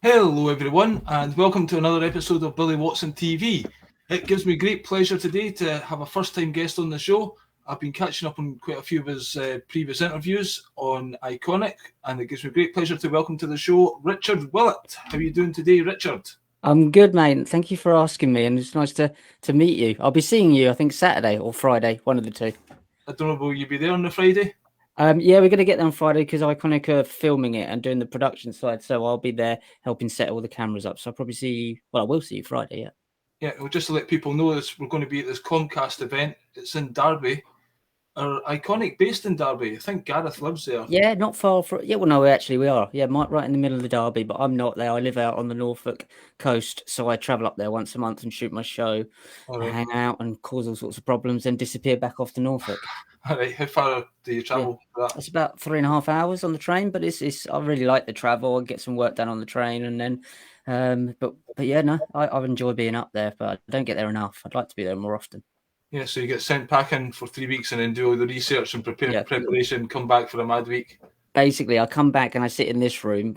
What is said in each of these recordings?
Hello, everyone, and welcome to another episode of Billy Watson TV. It gives me great pleasure today to have a first-time guest on the show. I've been catching up on quite a few of his previous interviews on Iconic, and it gives me great pleasure to welcome to the show Richard Willett. How are you doing today, Richard? I'm good, mate. Thank you for asking me, and it's nice to meet you. I'll be seeing you, I think, Saturday or Friday, one of the two. I don't know, will you be there on the Friday? Yeah, we're gonna get there on Friday because Iconic are filming it and doing the production side, so I'll be there helping set all the cameras up. So I'll probably see you. Well, I will see you Friday. Yeah. Yeah, well, just to let people know this, we're going to be at this Comcast event. It's in Derby. Our Iconic based in Derby. I think Gareth lives there. Yeah, not far from. Yeah, well, no, actually, we are. Yeah, right in the middle of the Derby, but I'm not there. I live out on the Norfolk coast, so I travel up there once a month and shoot my show, All and right. hang out and cause all sorts of problems, and disappear back off to Norfolk. All right. How far do you Yeah. travel for that? It's about 3.5 hours on the train, but it's I really like the travel. I get some work done on the train, and then, but yeah, no, I enjoy being up there, but I don't get there enough. I'd like to be there more often. Yeah, so you get sent packing for 3 weeks and then do all the research and Yeah, preparation, come back for a mad week. basically, I come back and I sit in this room,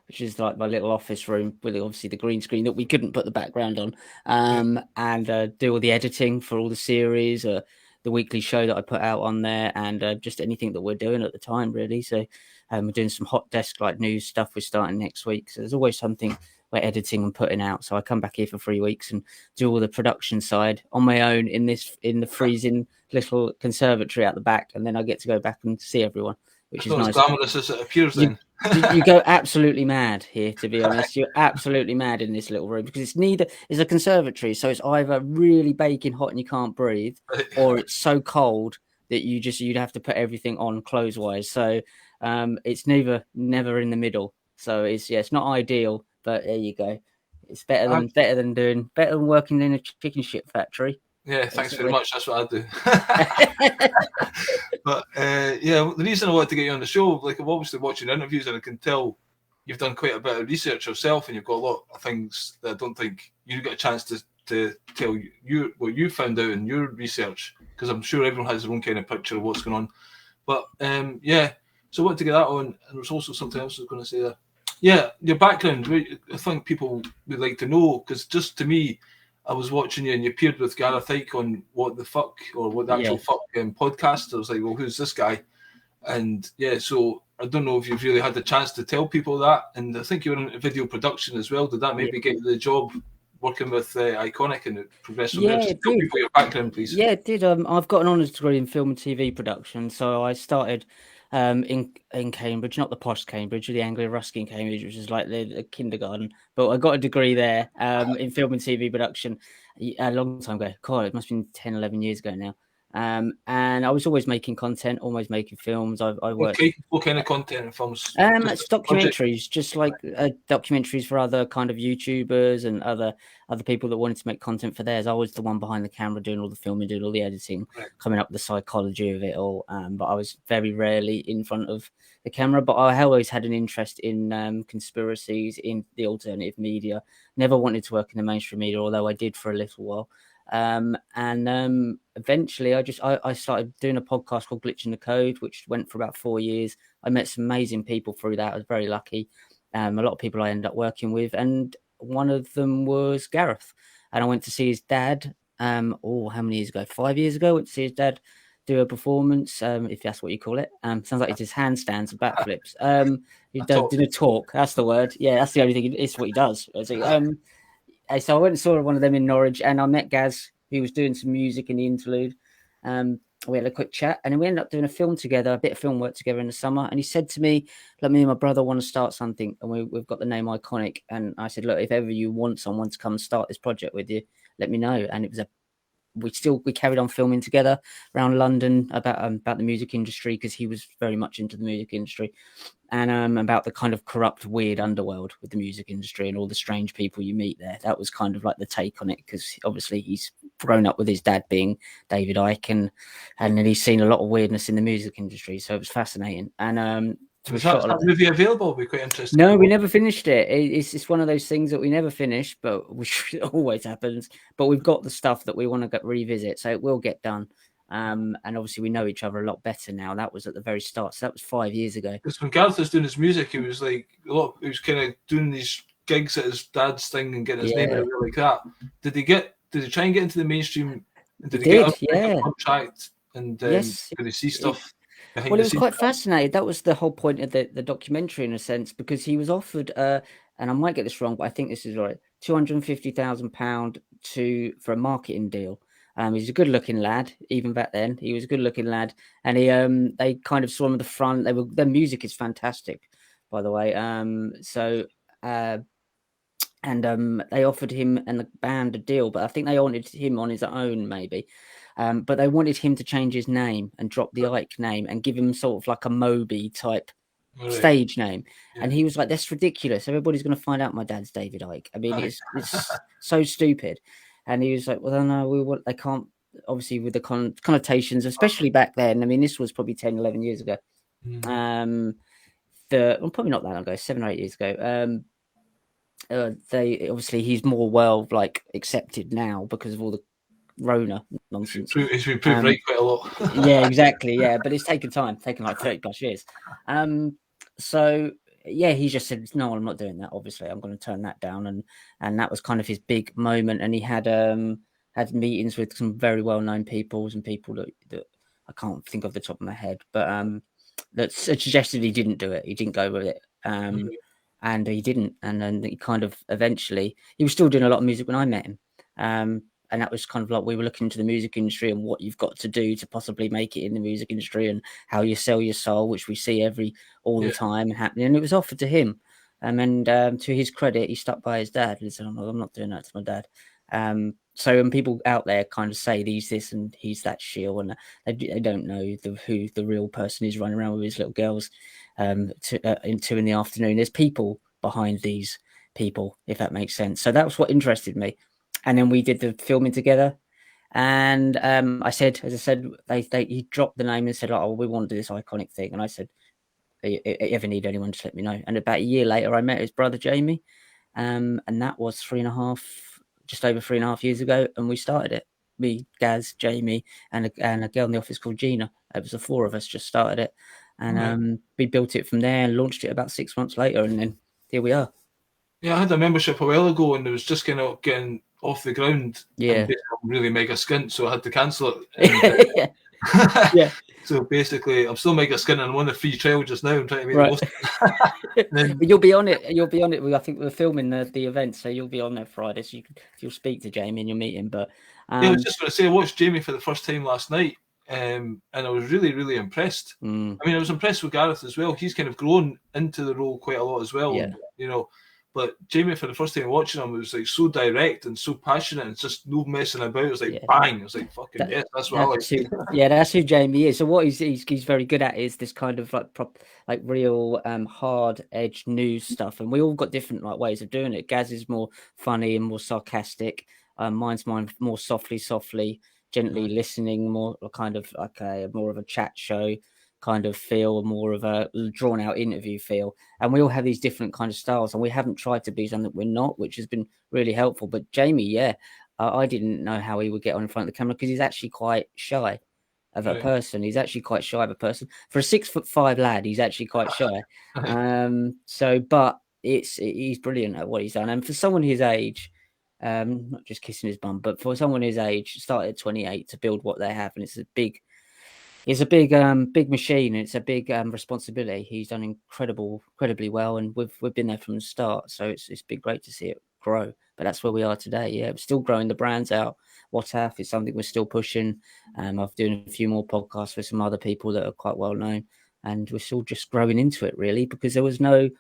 which is like my little office room with obviously the green screen that we couldn't put the background on, Yeah. and do all the editing for all the series, the weekly show that I put out on there, and just anything that we're doing at the time, really. So, we're doing some hot desk like news stuff. We're starting next week, so there's always something we're editing and putting out. So I come back here for 3 weeks and do all the production side on my own in the freezing little conservatory out the back, and then I get to go back and see everyone, which It's is not as nice. glamorous as it appears You then. you go absolutely mad here, to be honest. You're absolutely mad in this little room because it's a conservatory, so it's either really baking hot and you can't breathe, or it's so cold that you'd have to put everything on clothes wise. So it's never in the middle. So it's not ideal, but there you go. It's better than working in a chicken shit factory, Yeah, thanks very basically. much. That's what I do. But yeah, the reason I wanted to get you on the show, like I'm obviously watching interviews and I can tell you've done quite a bit of research yourself and you've got a lot of things that I don't think you get a chance to tell you what you found out in your research, because I'm sure everyone has their own kind of picture of what's going on. But yeah, so I wanted to get that on, and there's also something else I was going to say there. Yeah, your background, I think people would like to know, because just to me, I was watching you and you appeared with Gareth Ike on What the Fuck, or What the Actual Yeah. Fuck podcast. I was like, well, who's this guy? And yeah, so I don't know if you've really had the chance to tell people that. And I think you were in video production as well. Did that maybe get you the job working with Iconic and progress from there? Yeah, Just it tell did. people your background, please. Yeah, it did. I've got an honours degree in film and TV production, so I started in Cambridge, not the posh Cambridge, the Anglo-Ruskin Cambridge, which is like the kindergarten. But I got a degree there in film and TV production a long time ago. God, it must have been 10, 11 years ago now. And I was always making content, always making films. I worked. Okay, what kind of content and films? Just It's project. documentaries, just like documentaries for other kind of YouTubers and other people that wanted to make content for theirs. I was the one behind the camera doing all the filming, doing all the editing, Right. coming up with the psychology of it all. But I was very rarely in front of the camera. But I always had an interest in conspiracies, in the alternative media. Never wanted to work in the mainstream media, although I did for a little while. And eventually I started doing a podcast called Glitching the Code, which went for about 4 years. I met some amazing people through that. I was very lucky. A lot of people I ended up working with, and one of them was Gareth. And I went to see his dad. How many years ago? 5 years ago. I went to see his dad do a performance, if that's what you call it. Sounds like it's his handstands and backflips. He did a talk. That's the word. Yeah, that's the only thing. It's what he does. So I went and saw one of them in Norwich, and I met Gaz, who was doing some music in the interlude. We had a quick chat, and then we ended up doing a film together, a bit of film work together in the summer. And he said to me, "Look, me and my brother want to start something, and we've got the name Iconic." And I said, "Look, if ever you want someone to come and start this project with you, let me know." And it was we carried on filming together around London about the music industry, because he was very much into the music industry, and about the kind of corrupt, weird underworld with the music industry and all the strange people you meet there. That was kind of like the take on it, because obviously he's grown up with his dad being David Icke, and then he's seen a lot of weirdness in the music industry, so it was fascinating. And so we Is shot a that lot. movie available? I'll be quite interested No, to we watch. never finished it. It's one of those things that we never finish, but which always happens. But we've got the stuff that we want to revisit, so it will get done. And obviously we know each other a lot better now. That was at the very start, so that was 5 years ago. Because when Gareth was doing his music, he was like he was kind of doing these gigs at his dad's thing and getting his name out like that. Did he try and get into the mainstream? Did he get a contract? And yes, could he see stuff behind well, the it was scenes? quite fascinating. That was the whole point of the documentary, in a sense, because he was offered, and I might get this wrong, but I think this is right, £250,000 for a marketing deal. He's a good-looking lad, even back then. He was a good-looking lad, and they kind of saw him at the front. Their music is fantastic, by the way. They offered him and the band a deal, but I think they wanted him on his own, maybe. But they wanted him to change his name and drop the Ike name and give him sort of like a Moby type stage name. Yeah. And he was like, "That's ridiculous. Everybody's going to find out my dad's David Ike. I mean, it's so stupid." And he was like, "Well, no, they can't." Obviously, with the connotations, especially back then. I mean, this was probably 10, 11 years ago. Probably not that long ago, 7 or 8 years ago. They obviously he's more accepted now because of all the Rona nonsense. He's been proved right quite a lot. Yeah, exactly. Yeah, but it's taken like 30+ years. So yeah, he just said, "No, I'm not doing that. Obviously, I'm going to turn that down." And that was kind of his big moment. And he had meetings with some very well-known people and people that I can't think of the top of my head, but that suggested he didn't do it. He didn't go with it. And he didn't. And then he kind of eventually, he was still doing a lot of music when I met him. And that was kind of like, we were looking into the music industry and what you've got to do to possibly make it in the music industry and how you sell your soul, which we see all the time happening. And it was offered to him. And to his credit, he stuck by his dad. He said, "I'm not doing that to my dad." So when people out there kind of say he's this and he's that shill, and they don't know who the real person is running around with his little girls in 2 in the afternoon. There's people behind these people, if that makes sense. So that was what interested me. And then we did the filming together. And I said, as I said, he dropped the name and said, "Oh, we want to do this iconic thing." And I said, "If you ever need anyone, just let me know." And about a year later, I met his brother Jamie, and that was just over 3.5 years ago, and we started it. Me, Gaz, Jamie, and a girl in the office called Gina. It was the 4 of us just started it, and we built it from there and launched it about 6 months later, and then here we are. Yeah, I had a membership a while ago, and it was just kind of getting off the ground. Yeah, and really mega skint, so I had to cancel it. Yeah. So basically, I'm still mega skint, and I'm on the free trial just now. I'm trying to make the most. But you'll be on it. I think we're filming the event, so you'll be on there Friday. So you'll speak to Jamie and you'll meet him. But I was just going to say, I watched Jamie for the first time last night, and I was really, really impressed. I mean, I was impressed with Gareth as well. He's kind of grown into the role quite a lot as well. Yeah. But Jamie, for the first time watching him, was like so direct and so passionate, and just no messing about. It was like bang. It was like fucking yes, that's what I like. That's who Jamie is. So what he's very good at is this kind of like real hard edge news stuff, and we all got different ways of doing it. Gaz is more funny and more sarcastic. Mine's more softly, gently listening, more kind of like more of a chat show kind of feel, more of a drawn out interview feel. And we all have these different kind of styles, and we haven't tried to be something that we're not, which has been really helpful. But Jamie, I didn't know how he would get on in front of the camera because he's actually quite shy of a person. He's actually quite shy of a person. For a 6'5" lad, he's actually quite shy. But he's brilliant at what he's done. And for someone his age, not just kissing his bum, but for someone his age, started at 28 to build what they have, and it's a big machine. It's a big responsibility. He's done incredibly well, and we've been there from the start. So it's been great to see it grow. But that's where we are today. Yeah, we're still growing the brands out. WhatsApp is something we're still pushing. I'm doing a few more podcasts with some other people that are quite well known, and we're still just growing into it really, because there was no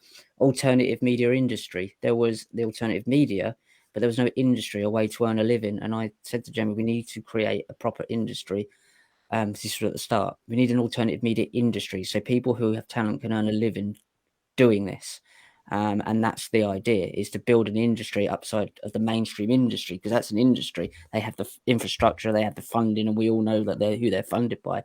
alternative media industry. There was the alternative media, but there was no industry, a way to earn a living. And I said to Jamie, we need to create a proper industry. This was at the start. We need an alternative media industry, so people who have talent can earn a living doing this. And that's the idea, is to build an industry outside of the mainstream industry, because that's an industry. They have the infrastructure, they have the funding, and we all know that who they're funded by.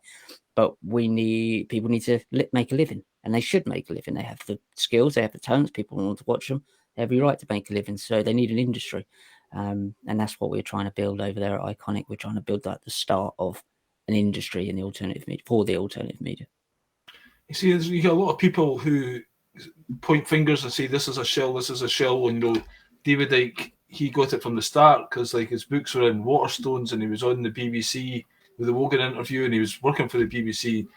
But people need to make a living, and they should make a living. They have the skills, they have the talents, people want to watch them. They have every right to make a living, so they need an industry. And that's what we're trying to build over there at Iconic. We're trying to build the start of an industry in the alternative media, for the alternative media. You see, you get a lot of people who point fingers and say this is a shell, this is a shell. And David Icke, he got it from the start because like his books were in Waterstones and he was on the BBC with the Wogan interview and he was working for the BBC.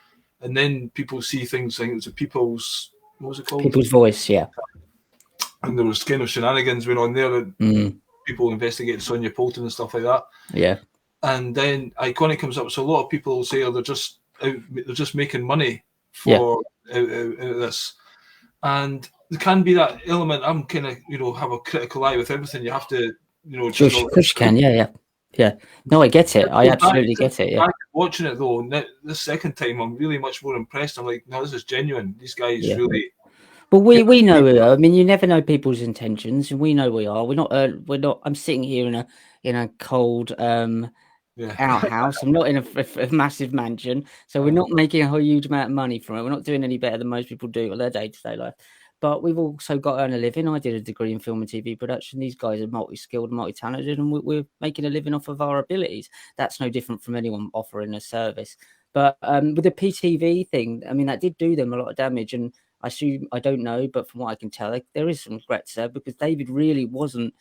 And then people see things like it was a People's, what was it called? People's Voice, yeah. And there was kind of shenanigans going on there. People investigated Sonia Poulton and stuff like that. Yeah. And then Iconic comes up. So a lot of people will say, they're just making money for out of this. And there can be that element. I'm kind of, have a critical eye with everything. You have to, Sure, of course you can. Yeah. No, I get it. I absolutely get it. Yeah. Watching it though, this second time, I'm really much more impressed. I'm like, no, this is genuine. These guys really. Well, we know we are. I mean, you never know people's intentions, and we know we are. We're not. I'm sitting here in a cold outhouse. I'm not in a massive mansion, so we're not making a huge amount of money from it. We're not doing any better than most people do on their day-to-day life. But we've also got to earn a living. I did a degree in film and TV production. These guys are multi-skilled, multi-talented, and we're making a living off of our abilities. That's no different from anyone offering a service. But with the PTV thing, I mean, that did do them a lot of damage. And I assume, I don't know, but from what I can tell, there is some regrets there because David really wasn't.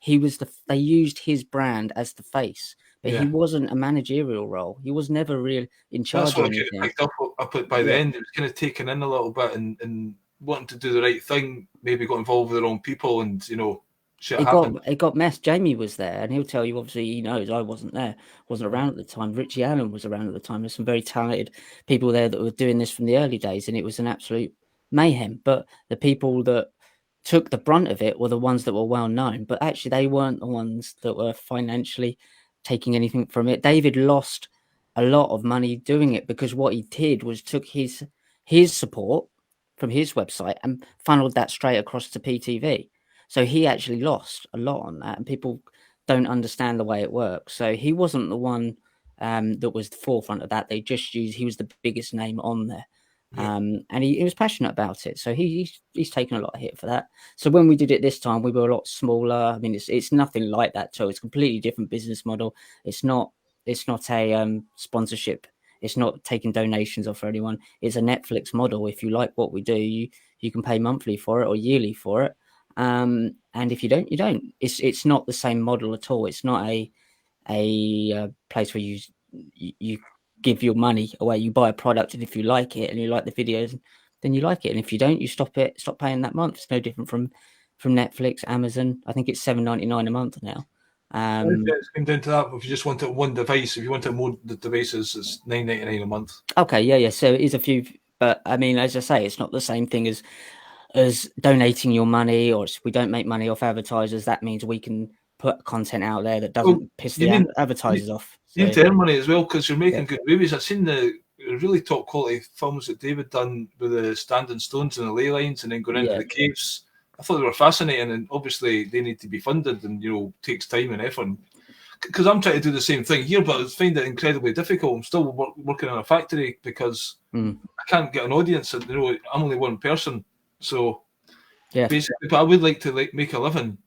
They used his brand as the face, but he wasn't a managerial role. He was never really in charge. That's what I kind of picked up by the end. It was kind of taken in a little bit and wanting to do the right thing, maybe got involved with the wrong people, and shit happened. It got messed. Jamie was there, and he'll tell you. Obviously, he knows I wasn't there, wasn't around at the time. Richie Allen was around at the time. There's some very talented people there that were doing this from the early days, and it was an absolute mayhem. But the people that took the brunt of it were the ones that were well known, but actually they weren't the ones that were financially taking anything from it. David lost a lot of money doing it because what he did was took his support from his website and funneled that straight across to PTV. So he actually lost a lot on that, and people don't understand the way it works. So he wasn't the one that was the forefront of that. They just used, he was the biggest name on there. And he was passionate about it, so he's taken a lot of hit for that. So when we did it this time, we were a lot smaller. I mean, it's nothing like that. So it's a completely different business model. It's not a sponsorship. It's not taking donations off for anyone. It's a Netflix model. If you like what we do, you can pay monthly for it or yearly for it. And if you don't, you don't. It's not the same model at all. It's not a place where you give your money away. You buy a product, and if you like it and you like the videos, then you like it, and if you don't, you stop paying that month. It's no different from Netflix, Amazon. I think it's $7.99 a month now. It's come down to that. If you just want it one device, if you want it more devices, it's $9.99 a month. Okay, yeah. So it is a few, but I mean, as I say, it's not the same thing as donating your money, or we don't make money off advertisers. That means we can put content out there that doesn't piss the advertisers off. You need to earn money as well because you're making good movies. I've seen the really top quality films that David done with the standing stones and the ley lines and then going into the caves. I thought they were fascinating, and obviously they need to be funded and takes time and effort. Because I'm trying to do the same thing here, but I find it incredibly difficult. I'm still working in a factory because I can't get an audience, and I'm only one person. So basically, but I would like to make a living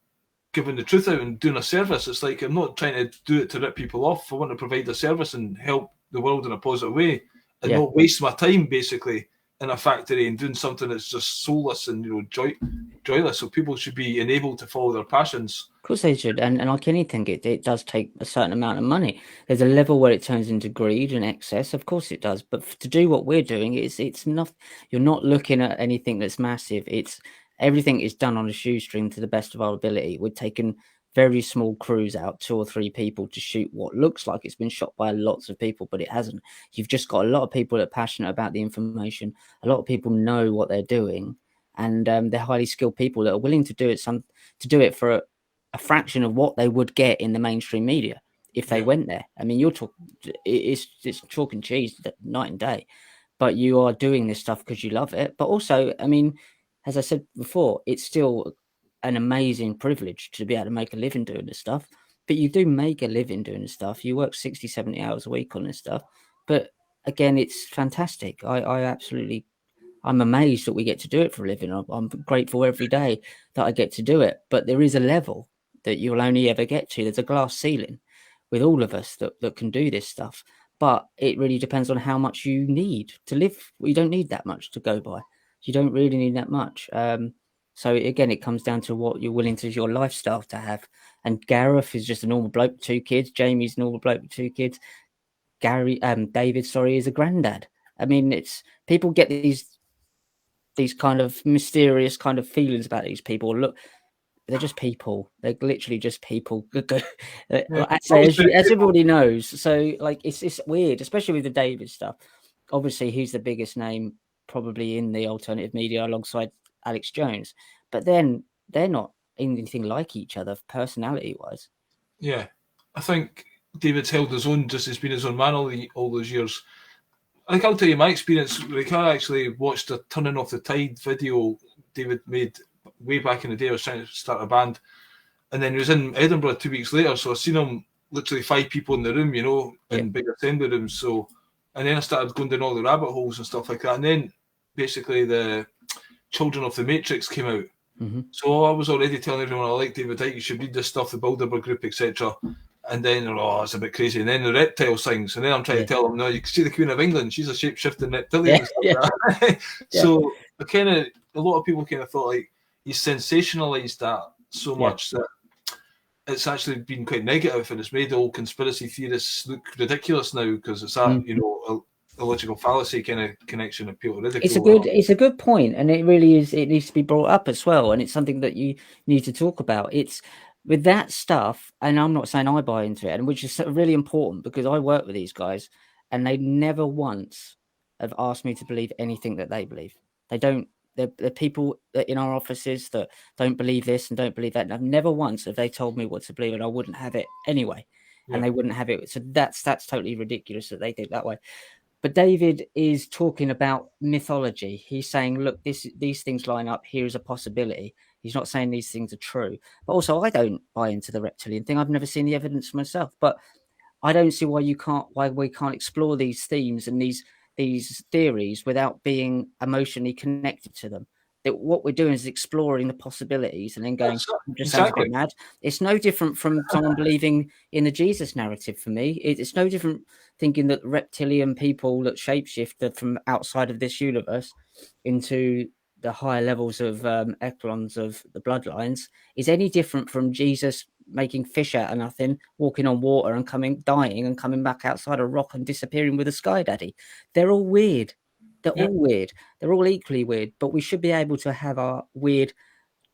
giving the truth out and doing a service. It's like I'm not trying to do it to rip people off. I want to provide a service and help the world in a positive way, and not waste my time basically in a factory and doing something that's just soulless and joyless. So people should be enabled to follow their passions. Of course they should, and like anything, it does take a certain amount of money. There's a level where it turns into greed and excess. Of course it does, but to do what we're doing, it's not. You're not looking at anything that's massive. It's everything is done on a shoestring to the best of our ability. We're taking very small crews out, 2 or 3 people to shoot what looks like it's been shot by lots of people, but it hasn't. You've just got a lot of people that are passionate about the information. A lot of people know what they're doing, and they're highly skilled people that are willing to do it for a fraction of what they would get in the mainstream media if they went there. I mean, it's chalk and cheese night and day, but you are doing this stuff because you love it. But also, I mean, as I said before, it's still an amazing privilege to be able to make a living doing this stuff. But you do make a living doing this stuff. You work 60, 70 hours a week on this stuff. But again, it's fantastic. I'm amazed that we get to do it for a living. I'm grateful every day that I get to do it. But there is a level that you'll only ever get to. There's a glass ceiling with all of us that can do this stuff. But it really depends on how much you need to live. You don't need that much to go by. You don't really need that much. So again, it comes down to what you're willing to your lifestyle to have. And Gareth is just a normal bloke with 2 kids. Jamie's a normal bloke with 2 kids. David, sorry, is a granddad. I mean, it's people get these kind of mysterious kind of feelings about these people. Look, they're just people. They're literally just people. Yeah. I say, as everybody knows. So like, it's weird, especially with the David stuff. Obviously, he's the biggest name probably in the alternative media alongside Alex Jones. But then they're not anything like each other personality wise. Yeah, I think David's held his own, just as been his own man all those years. I think I'll tell you my experience. Like, I actually watched a Turning Off the Tide video David made way back in the day. I was trying to start a band, and then he was in Edinburgh 2 weeks later. So I seen him, literally 5 people in the room, you know, in big assembly rooms. So, and then I started going down all the rabbit holes and stuff like that. And then basically the Children of the Matrix came out. Mm-hmm. So I was already telling everyone I like David Icke, you should read this stuff, the Bilderberg Group, etc. And then, it's a bit crazy. And then the reptile things. And then I'm trying to tell them, no, you can see the Queen of England. She's a shape-shifting reptilian. So a lot of people kind of thought like he's sensationalised that so much that it's actually been quite negative, and it's made all conspiracy theorists look ridiculous now because it's that, you know, a logical fallacy kind of connection that people ridicule. It's a good point, and it really is. It needs to be brought up as well, and it's something that you need to talk about. It's with that stuff, and I'm not saying I buy into it, and which is really important because I work with these guys, and they never once have asked me to believe anything that they believe. They don't. They're people in our offices that don't believe this and don't believe that. And I've never once have they told me what to believe, and I wouldn't have it anyway, and they wouldn't have it. So that's totally ridiculous that they think that way. But David is talking about mythology. He's saying, look, these things line up. Here's a possibility. He's not saying these things are true. But also, I don't buy into the reptilian thing. I've never seen the evidence myself. But I don't see why we can't explore these themes and these theories without being emotionally connected to them. That what we're doing is exploring the possibilities and then going, just sounds a bit mad. It's no different from someone believing in the Jesus narrative for me. It's no different thinking that reptilian people that shapeshift from outside of this universe into the higher levels of echelons of the bloodlines is any different from Jesus making fish out of nothing, walking on water and dying and coming back outside a rock and disappearing with a sky daddy. They're all weird. They're all weird. They're all equally weird, but we should be able to have our weird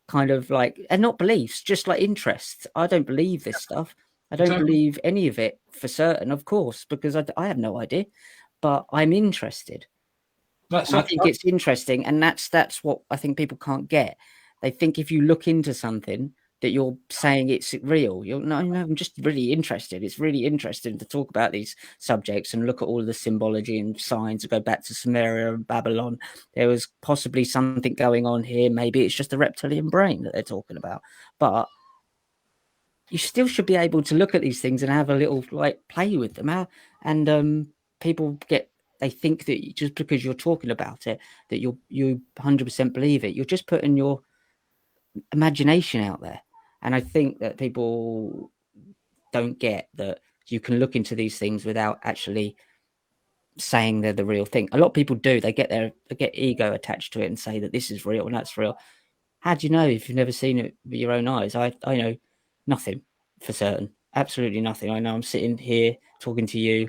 kind of like, and not beliefs, just like interests. I don't believe this stuff. I don't believe any of it for certain, of course, because I have no idea, but I'm interested. I think it's interesting, and that's what I think people can't get. They think if you look into something that you're saying it's real. No, I'm just really interested. It's really interesting to talk about these subjects and look at all of the symbology and signs, to go back to Sumeria and Babylon. There was possibly something going on here. Maybe it's just the reptilian brain that they're talking about, but you still should be able to look at these things and have a little play with them. And people they think that just because you're talking about it, that you 100% believe it. You're just putting your imagination out there. And I think that people don't get that you can look into these things without actually saying they're the real thing. A lot of people do. They get ego attached to it and say that this is real and that's real. How do you know if you've never seen it with your own eyes? I know nothing for certain. Absolutely nothing. I know I'm sitting here talking to you,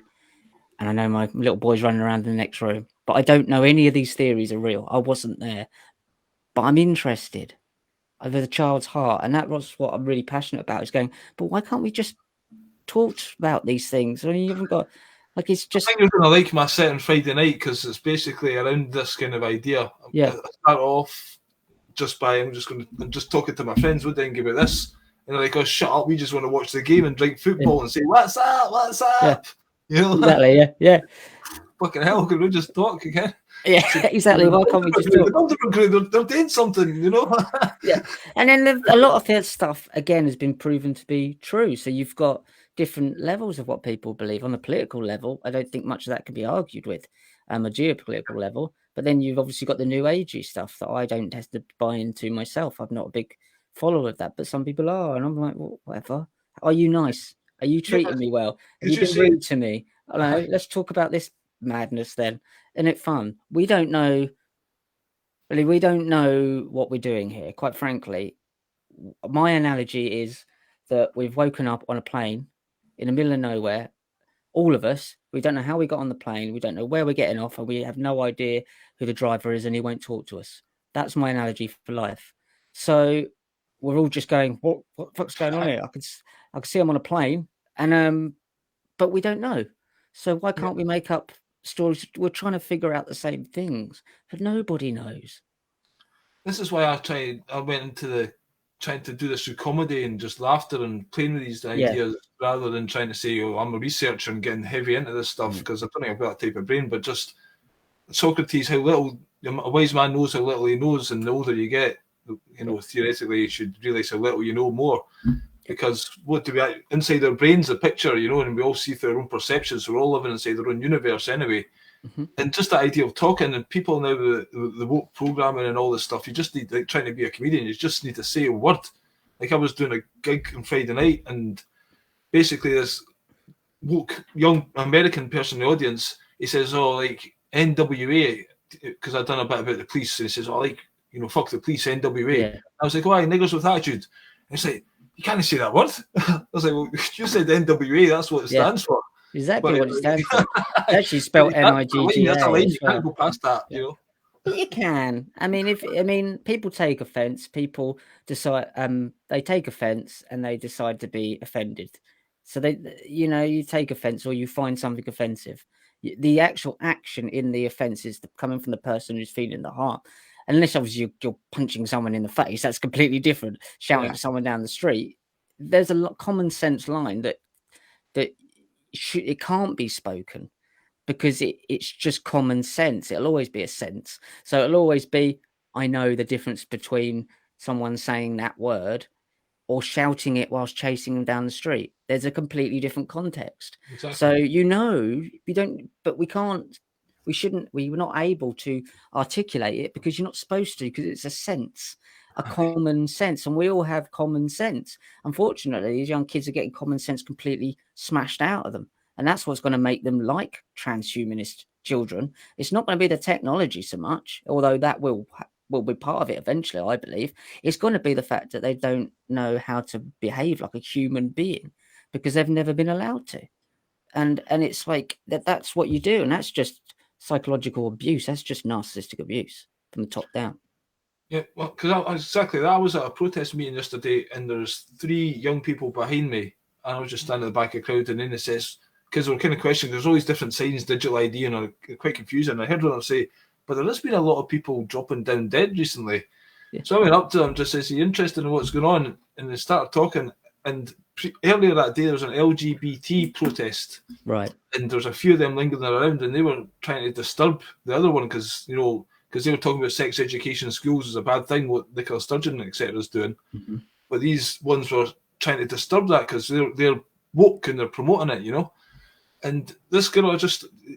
and I know my little boy's running around in the next room, but I don't know any of these theories are real. I wasn't there, but I'm interested over the child's heart, and that was what I'm really passionate about. Is going, but why can't we just talk about these things? I mean, you haven't got it's just. I think you're going to like my set on Friday night because it's basically around this kind of idea. Yeah. I start off just by I'm just talking to my friends. What do you think about this? And they're like, "Oh, shut up! We just want to watch the game and drink football and say what's up, what's up." Yeah. You know, exactly. Yeah. Fucking hell, can we just talk again? Yeah, exactly. Why can't we just talk? They're doing something, you know? Yeah. And then a lot of that stuff, again, has been proven to be true. So you've got different levels of what people believe. On the political level, I don't think much of that can be argued with, a geopolitical level. But then you've obviously got the new agey stuff that I don't have to buy into myself. I'm not a big follower of that, but some people are. And I'm like, well, whatever. Are you nice? Are you treating me well? Are you being rude to me? I don't know. Let's talk about this madness then. Isn't it fun? We don't know Really, we don't know what we're doing here. Quite frankly, my analogy is that we've woken up on a plane in the middle of nowhere. All of us, we don't know how we got on the plane. We don't know where we're getting off, and we have no idea who the driver is, and he won't talk to us. That's my analogy for life. So we're all just going, what the fuck's going on here? I can see I'm on a plane, and but we don't know. So why can't we make up stories? We're trying to figure out the same things, but nobody knows. This is why I went into the trying to do this through comedy and just laughter and playing with these ideas rather than trying to say, oh, I'm a researcher and getting heavy into this stuff because I don't think I've got that type of brain. But just Socrates, how little a wise man knows how little he knows, and the older you get, theoretically you should realise how little you know more. Because what do we inside our brains a picture, and we all see through our own perceptions. So we're all living inside our own universe anyway. Mm-hmm. And just the idea of talking and people now the woke programming and all this stuff, you just need, like, trying to be a comedian, you just need to say a word. Like I was doing a gig on Friday night, and basically this woke young American person in the audience, he says, oh, like NWA, because I'd done a bit about the police, and he says, oh, like, fuck the police, NWA. Yeah. I was like, why, niggers with attitude? And he's like, you can't say that word. I was like, well, you said NWA, that's what it stands for. Exactly what it stands for. It's actually spelled NIGGA. That's a line. You can't go past that, You can. I mean, people take offence. People decide. They take offence and they decide to be offended. So you take offence or you find something offensive. The actual action in the offence is coming from the person who's feeling the harm. Unless obviously you're punching someone in the face, that's completely different. Shouting at someone down the street, there's a common sense line that it can't be spoken because it's just common sense. It'll always be a sense. So it'll always be, I know the difference between someone saying that word or shouting it whilst chasing them down the street. There's a completely different context. Exactly. So, we're not able to articulate it because you're not supposed to, because it's a sense, a common sense, and we all have common sense. Unfortunately, these young kids are getting common sense completely smashed out of them, and that's what's going to make them like transhumanist children. It's not going to be the technology so much, although that will be part of it eventually, I believe. It's going to be the fact that they don't know how to behave like a human being because they've never been allowed to, and it's like that's what you do, and that's just psychological abuse. That's just narcissistic abuse from the top down. Yeah, well, because exactly that. I was at a protest meeting yesterday, and there's 3 young people behind me, and I was just standing at the back of the crowd, and then it says, because they were kind of questioning, there's all these different signs, digital ID, and I'm quite confusing. I heard one say, but there has been a lot of people dropping down dead recently. Yeah. So I went up to them, just says, are you interested in what's going on? And they started talking, and earlier that day there was an LGBT protest. Right. And there was a few of them lingering around, and they were trying to disturb the other one because they were talking about sex education in schools is a bad thing, what Nicola Sturgeon, etc. is doing. Mm-hmm. But these ones were trying to disturb that because they're woke and they're promoting it, And this girl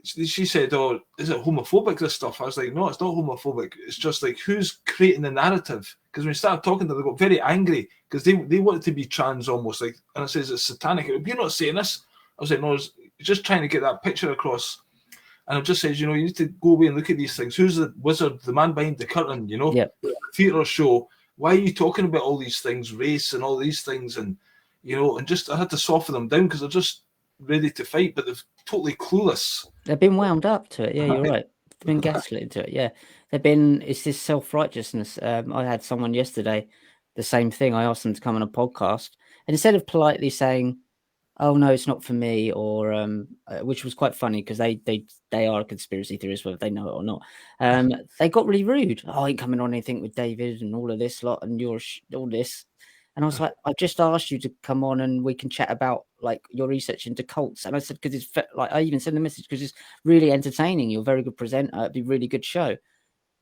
she said, oh, is it homophobic, this stuff? I was like, no, it's not homophobic. It's just like, who's creating the narrative? Because when we started talking to them, they got very angry because they wanted to be trans almost. Like, and I says, it's satanic. You're not saying this. I was like, no, it's just trying to get that picture across. And it just says, you need to go away and look at these things. Who's the wizard, the man behind the curtain, Yep. Theatre show. Why are you talking about all these things, race and all these things? And, and just, I had to soften them down because they're just ready to fight, but they're totally clueless. They've been wound up to it. Yeah, you're right. They've been gaslit to it. Yeah. It's this self-righteousness. I had someone yesterday, the same thing. I asked them to come on a podcast, and instead of politely saying, oh no, it's not for me, or which was quite funny because they are a conspiracy theorist, whether they know it or not. They got really rude. Oh, I ain't coming on anything with David and all of this lot, and you're all this. And I was like, I just asked you to come on and we can chat about like your research into cults. And I said, because it's like, I even sent a message because it's really entertaining. You're a very good presenter. It'd be a really good show.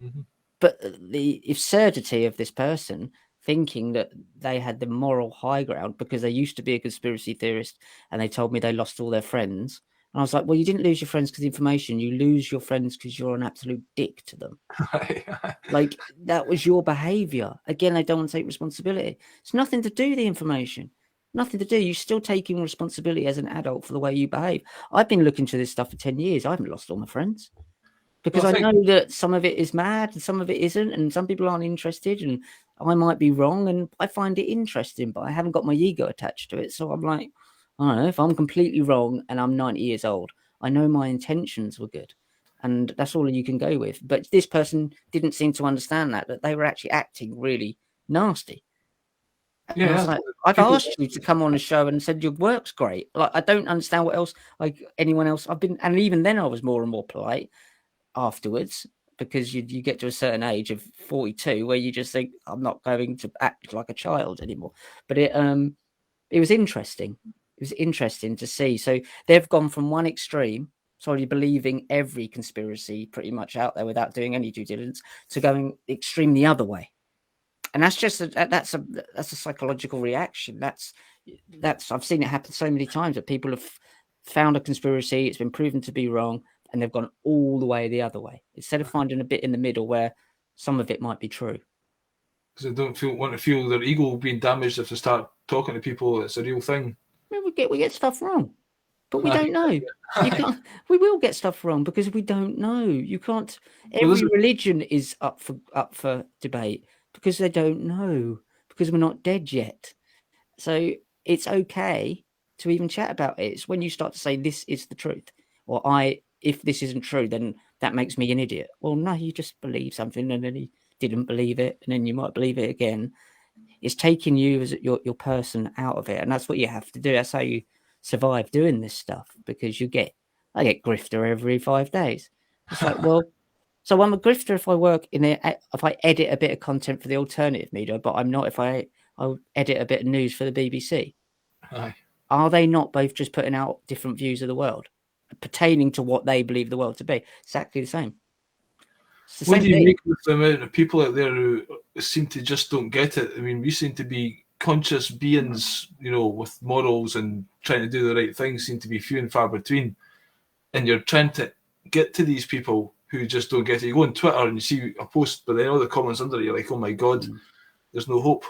Mm-hmm. But the absurdity of this person thinking that they had the moral high ground because they used to be a conspiracy theorist and they told me they lost all their friends. And I was like, well, you didn't lose your friends because of information. You lose your friends because you're an absolute dick to them. Like, that was your behavior. Again, they don't want to take responsibility. It's nothing to do with the information. Nothing to do. You're still taking responsibility as an adult for the way you behave. I've been looking to this stuff for 10 years. I haven't lost all my friends. because Well, I know that some of it is mad and some of it isn't, and some people aren't interested, and I might be wrong, and I find it interesting, but I haven't got my ego attached to it. So I'm like, I don't know, if I'm completely wrong and I'm 90 years old, I know my intentions were good, and that's all you can go with. But this person didn't seem to understand that they were actually acting really nasty. And I was yeah, like, I've people. asked you to come on a show and said your work's great. Like, I don't understand what else, like anyone else. And even then I was more and more polite afterwards, because you get to a certain age of 42 where you just think, I'm not going to act like a child anymore. But it was interesting. It was interesting to see. So they've gone from one extreme, sorry, believing every conspiracy pretty much out there without doing any due diligence, to going extreme the other way. And that's just that's a psychological reaction. That's I've seen it happen so many times that people have found a conspiracy, it's been proven to be wrong, and they've gone all the way the other way instead of finding a bit in the middle where some of it might be true. Because they don't want to feel their ego being damaged if they start talking to people. It's a real thing. I mean, we get stuff wrong, but we Aye. don't know. You can't. We will get stuff wrong because we don't know. You can't. Well, Every religion is up for debate because they don't know, because we're not dead yet. So it's okay to even chat about it. It's when you start to say this is the truth, or if this isn't true, then that makes me an idiot. Well, no, you just believe something and then he didn't believe it, and then you might believe it again. It's taking you as your person out of it, and that's what you have to do. That's how you survive doing this stuff, because I get grifter every 5 days. It's like, well, so I'm a grifter if I work if I edit a bit of content for the alternative media, but I'm not if I'll edit a bit of news for the BBC. Aye. Are they not both just putting out different views of the world pertaining to what they believe the world to be? Exactly the same. What do you make with the amount of people out there who seem to just don't get it? I mean, we seem to be conscious beings, with morals and trying to do the right thing, seem to be few and far between. And you're trying to get to these people who just don't get it. You go on Twitter and you see a post, but then all the comments under it, you're like, oh my God, there's no hope.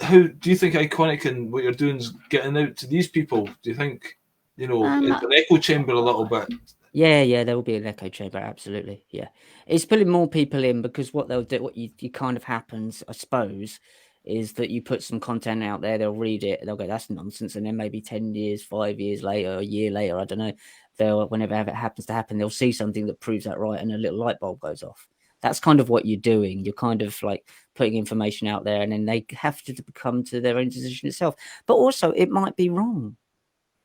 How do you think Iconic and what you're doing is getting out to these people? Do you think, it's an echo chamber a little bit? Yeah, there will be an echo chamber, absolutely. Yeah, it's pulling more people in, because what they'll do, what you kind of happens, I suppose, is that you put some content out there, they'll read it, they'll go, that's nonsense, and then maybe 10 years, 5 years later, a year later, I don't know, whenever it happens to happen, they'll see something that proves that right, and a little light bulb goes off. That's kind of what you're doing. You're kind of like putting information out there, and then they have to come to their own decision itself. But also, it might be wrong.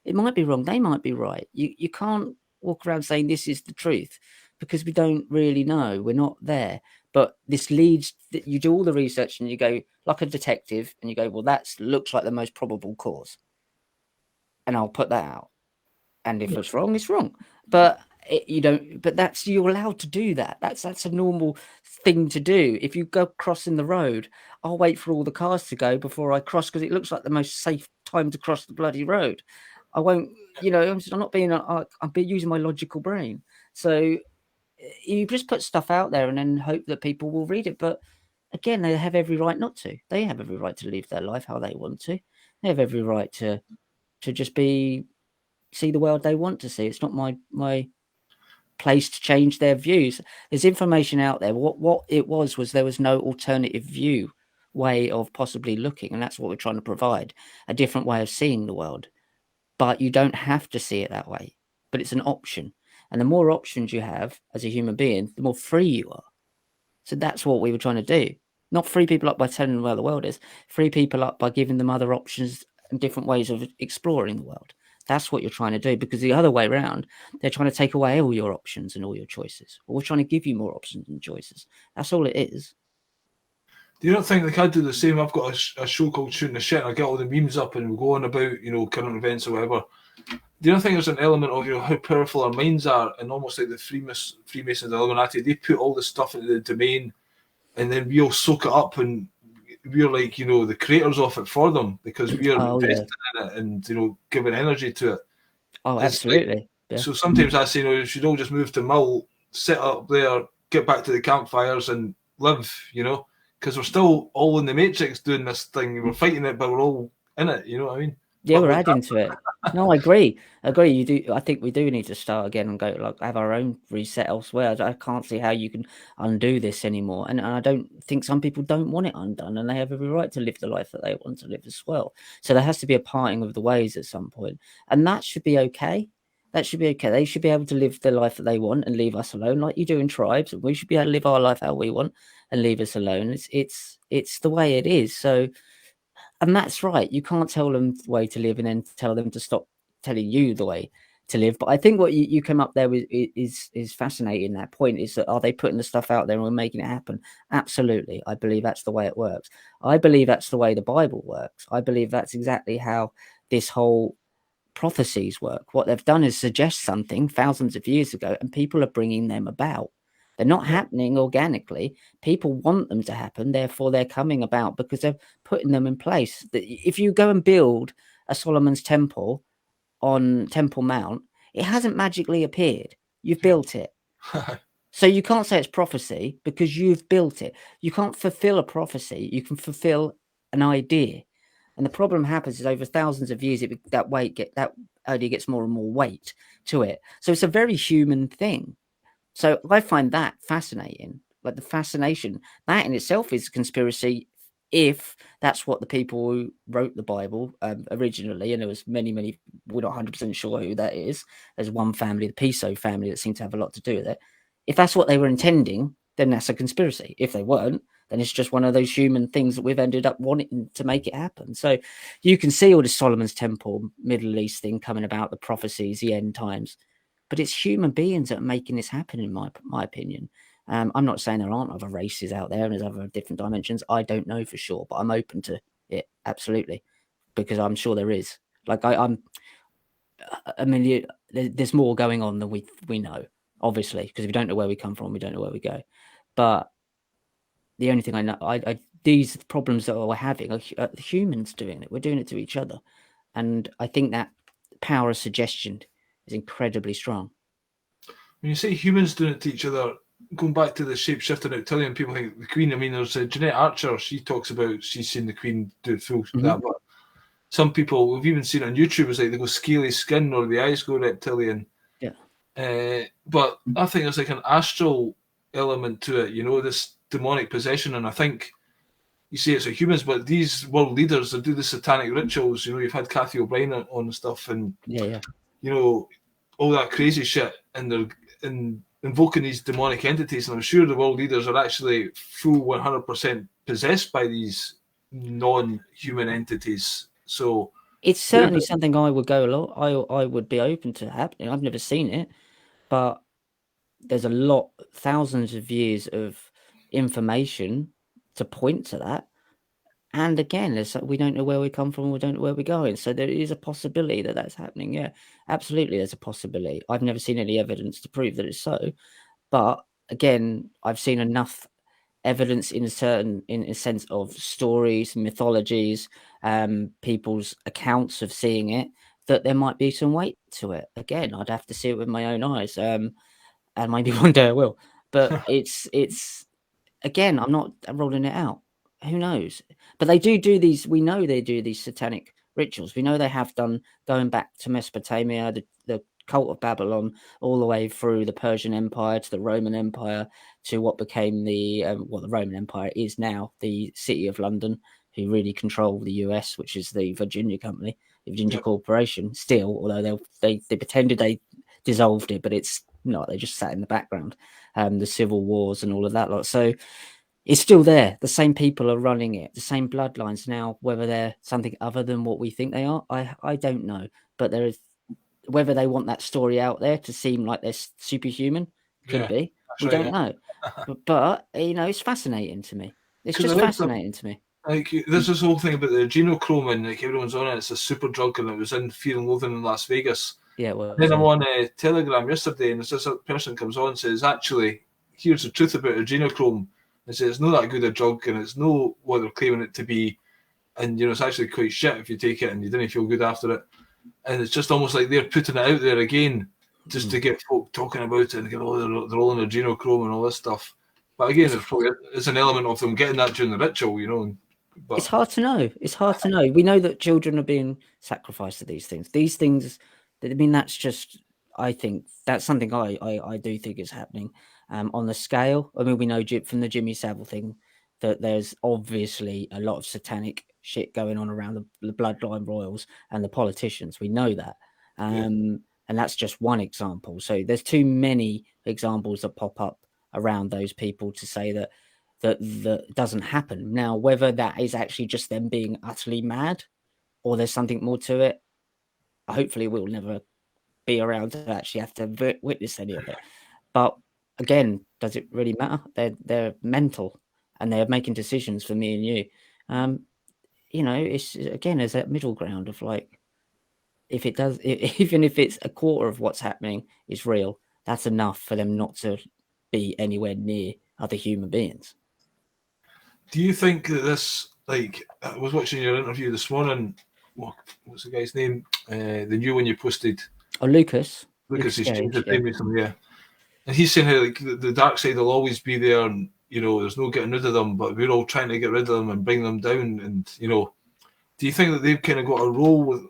It might be wrong. They might be right. You can't walk around saying this is the truth, because we don't really know. We're not there. But this leads, you do all the research and you go like a detective and you go, well, that looks like the most probable cause. And I'll put that out. And if it's wrong, it's wrong. But you're allowed to do that. That's a normal thing to do. If you go crossing the road, I'll wait for all the cars to go before I cross, because it looks like the most safe time to cross the bloody road. I won't, I'm not being, I'm using my logical brain. So you just put stuff out there and then hope that people will read it. But again, they have every right not to. They have every right to live their life how they want to. They have every right to just see the world they want to see. It's not my place to change their views. There's information out there. What it was there was no alternative way of possibly looking, and that's what we're trying to provide, a different way of seeing the world. But you don't have to see it that way, but it's an option. And the more options you have as a human being, the more free you are. So that's what we were trying to do. Not free people up by telling them where the world is, free people up by giving them other options and different ways of exploring the world. That's what you're trying to do, because the other way around, they're trying to take away all your options and all your choices. Well, we're trying to give you more options and choices. That's all it is. Do you not think they can do the same? I've got a show called Shooting the Shit, and I get all the memes up and we go on about, current events or whatever. Do you not think there's an element of, how powerful our minds are, and almost like the Freemasons, the Illuminati, they put all this stuff into the domain, and then we'll soak it up, and we're like, the creators of it for them, because we're invested in it and, giving energy to it. Oh, absolutely. Like, yeah. So sometimes I say, we should all just move to Mull, sit up there, get back to the campfires and live, because we're still all in the Matrix doing this thing. We're fighting it, but we're all in it, you know what I mean? Yeah, we're adding to it. No, I agree. You do. I think we do need to start again and go like have our own reset elsewhere. I can't see how you can undo this anymore. And I don't think some people don't want it undone, and they have every right to live the life that they want to live as well. So there has to be a parting of the ways at some point, and that should be okay. That should be okay. They should be able to live the life that they want and leave us alone, like you do in tribes. And we should be able to live our life how we want and leave us alone. It's the way it is. So. And that's right. You can't tell them the way to live and then tell them to stop telling you the way to live. But I think what you came up there with is fascinating. That point is that are they putting the stuff out there and we're making it happen? Absolutely. I believe that's the way it works. I believe that's the way the Bible works. I believe that's exactly how this whole prophecies work. What they've done is suggest something thousands of years ago, and people are bringing them about. They're not happening organically. People want them to happen, therefore they're coming about because they're putting them in place. If you go and build a Solomon's temple on Temple Mount, it hasn't magically appeared. You've built it. So you can't say it's prophecy because you've built it. You can't fulfill a prophecy. You can fulfill an idea. And the problem happens is over thousands of years, that idea gets more and more weight to it. So it's a very human thing. So I find that fascinating. Like the fascination, that in itself is a conspiracy. If that's what the people who wrote the Bible originally, and there was many, we're not 100% sure who that is. There's one family, the Piso family, that seemed to have a lot to do with it. If that's what they were intending, then that's a conspiracy. If they weren't, then it's just one of those human things that we've ended up wanting to make it happen. So you can see all this Solomon's Temple, Middle East thing coming about, the prophecies, the end times. But it's human beings that are making this happen, in my opinion. I'm not saying there aren't other races out there and there's other different dimensions. I don't know for sure, but I'm open to it, absolutely, because I'm sure there is. Like I mean, there's more going on than we know, obviously, because if we don't know where we come from, we don't know where we go. But the only thing I know, these problems that we're having are humans doing it. We're doing it to each other, and I think that power of suggestion is incredibly strong. When you say humans doing it to each other, going back to the shapeshifting reptilian people think the Queen, I mean, there's Jeanette Archer, she talks about she's seen the Queen do full that, but some people, we've even seen it on YouTube, it's like they go scaly skin or the eyes go reptilian. Yeah. But I think there's like an astral element to it, you know, this demonic possession, and I think you say it's a humans, but these world leaders that do the satanic rituals, you know, you've had Kathy O'Brien on and stuff, and yeah, you know, all that crazy shit, and they're invoking these demonic entities, and I'm sure the world leaders are actually full 100% possessed by these non-human entities. So it's certainly something I would go a lot. I would be open to happening. I've never seen it, but there's a lot, thousands of years of information to point to that. And again, we don't know where we come from, we don't know where we're going. So there is a possibility that that's happening. Yeah, absolutely, there's a possibility. I've never seen any evidence to prove that it's so, but again, I've seen enough evidence in a sense of stories, mythologies, people's accounts of seeing it, that there might be some weight to it. Again, I'd have to see it with my own eyes, and maybe one day I will. But it's again, I'm not ruling it out. Who knows? But they do these. We know they do these satanic rituals. We know they have done, going back to Mesopotamia, the cult of Babylon, all the way through the Persian Empire to the Roman Empire to what became what the Roman Empire is now, the City of London, who really control the US, which is the Virginia Company, the Virginia Corporation. Still, although they pretended they dissolved it, but it's not. They just sat in the background. The civil wars and all of that lot. So it's still there. The same people are running it, the same bloodlines. Now, whether they're something other than what we think they are, I don't know. But there is, whether they want that story out there to seem like they're superhuman, could be. We don't know. But you know, it's fascinating to me. It's just fascinating to me. Like, there's this whole thing about the adrenochrome, and like everyone's on it. It's a super drug, and it was in Fear and Loathing in Las Vegas. Yeah. Well, then I'm on Telegram yesterday, and this person comes on and says, actually, here's the truth about adrenochrome. And says it's not that good a drug, and it's no what they're claiming it to be. And you know, it's actually quite shit if you take it and you didn't feel good after it. And it's just almost like they're putting it out there again just to get folk talking about it and get all they're all on adrenochrome and all this stuff. But again, it's an element of them getting that during the ritual, you know. But it's hard to know. It's hard to know. We know that children are being sacrificed to these things. These things, I mean, that's just, I think that's something I do think is happening on the scale. I mean, we know from the Jimmy Savile thing that there's obviously a lot of satanic shit going on around the bloodline royals and the politicians. We know that. And that's just one example. So there's too many examples that pop up around those people to say that doesn't happen. Now, whether that is actually just them being utterly mad or there's something more to it, hopefully we'll never be around to actually have to witness any of it. But again, does it really matter? They're mental and they're making decisions for me and you. You know, it's again, there's that middle ground of like, if it does, even if it's a quarter of what's happening is real, that's enough for them not to be anywhere near other human beings. do you think that this, like, I was watching your interview this morning. What's the guy's name? The new one you posted. Oh, Lucas Lucas has changed his yeah. name recently, yeah. And he's saying how like the dark side will always be there, and you know there's no getting rid of them, but we're all trying to get rid of them and bring them down. And you know, do you think that they've kind of got a role with,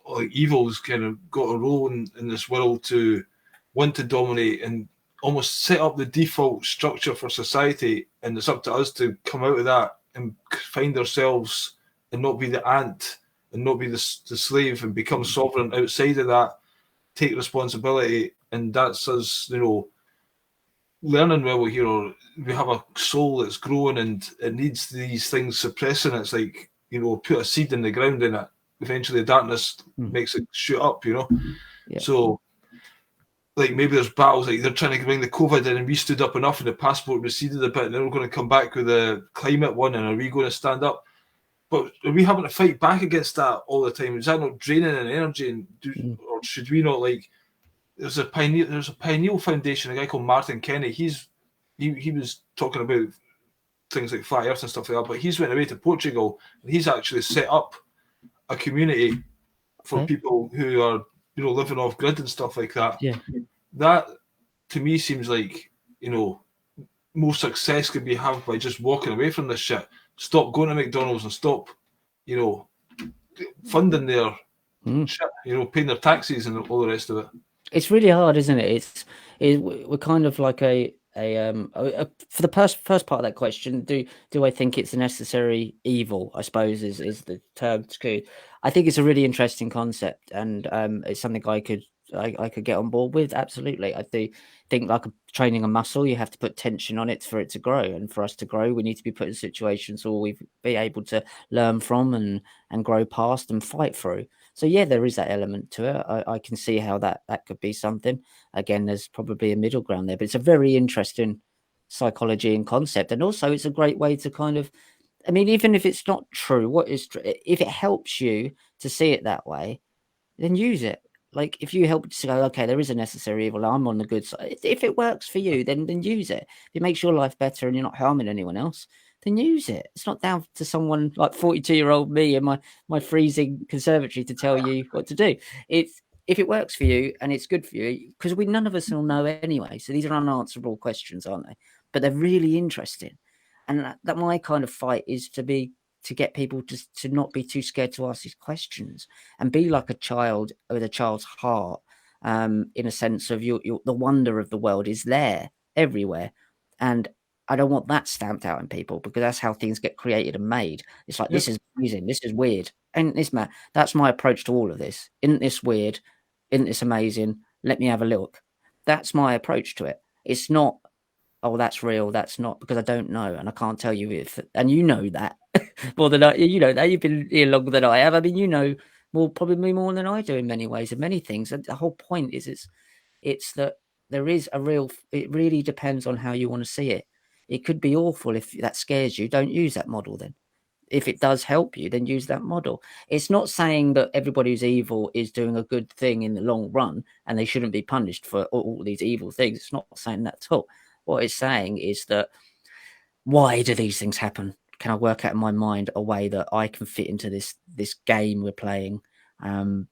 like, evil's kind of got a role in this world to want to dominate and almost set up the default structure for society, and it's up to us to come out of that and find ourselves and not be the ant and not be the slave and become sovereign outside of that, take responsibility, and that's us, you know, learning well here. Or we have a soul that's growing and it needs these things suppressing. It's like, you know, put a seed in the ground and it eventually darkness makes it shoot up, you know. So like maybe there's battles like they're trying to bring the COVID in and we stood up enough and the passport receded a bit and then we're going to come back with the climate one, and are we going to stand up? But are we having to fight back against that all the time? Is that not draining an energy? And or should we not, like, there's a Pioneer Foundation, a guy called Martin Kenny. He was talking about things like flat earth and stuff like that, but he's went away to Portugal and he's actually set up a community for people who are, you know, living off grid and stuff like that. That to me seems like, you know, more success could be had by just walking away from this shit. Stop going to McDonald's and stop, you know, funding their shit, you know, paying their taxes and all the rest of it. It's really hard, isn't it? We're kind of like for the first part of that question, do I think it's a necessary evil, I suppose is the term to. I think it's a really interesting concept, and it's something I could get on board with. Absolutely. I do think, like training a muscle, you have to put tension on it for it to grow, and for us to grow we need to be put in situations where we be able to learn from and grow past and fight through. So yeah, there is that element to it. I can see how that could be something. Again, there's probably a middle ground there, but it's a very interesting psychology and concept, and also it's a great way to kind of, I mean, even if it's not true, what is if it helps you to see it that way, then use it. Like if you help to go, okay, there is a necessary evil, I'm on the good side. If it works for you, then use it. If it makes your life better and you're not harming anyone else, then use it. It's not down to someone like 42-year-old me in my freezing conservatory to tell you what to do. It's if it works for you and it's good for you, because none of us will know anyway. So these are unanswerable questions, aren't they? But they're really interesting. And that my kind of fight is to get people to not be too scared to ask these questions and be like a child with a child's heart, in a sense of the wonder of the world is there everywhere. And I don't want that stamped out in people, because that's how things get created and made. It's like, this is amazing, this is weird. And that's my approach to all of this. Isn't this weird? Isn't this amazing? Let me have a look. That's my approach to it. It's not, oh, that's real, that's not, because I don't know and I can't tell you if, and you know that more than I, you know that you've been here longer than I have. I mean, you know probably more than I do in many ways, and many things. And the whole point is it's that there is a real, it really depends on how you want to see it. It could be awful. If that scares you, don't use that model then. If it does help you, then use that model. It's not saying that everybody who's evil is doing a good thing in the long run and they shouldn't be punished for all these evil things. It's not saying that at all. What it's saying is that, why do these things happen? Can I work out in my mind a way that I can fit into this game we're playing, and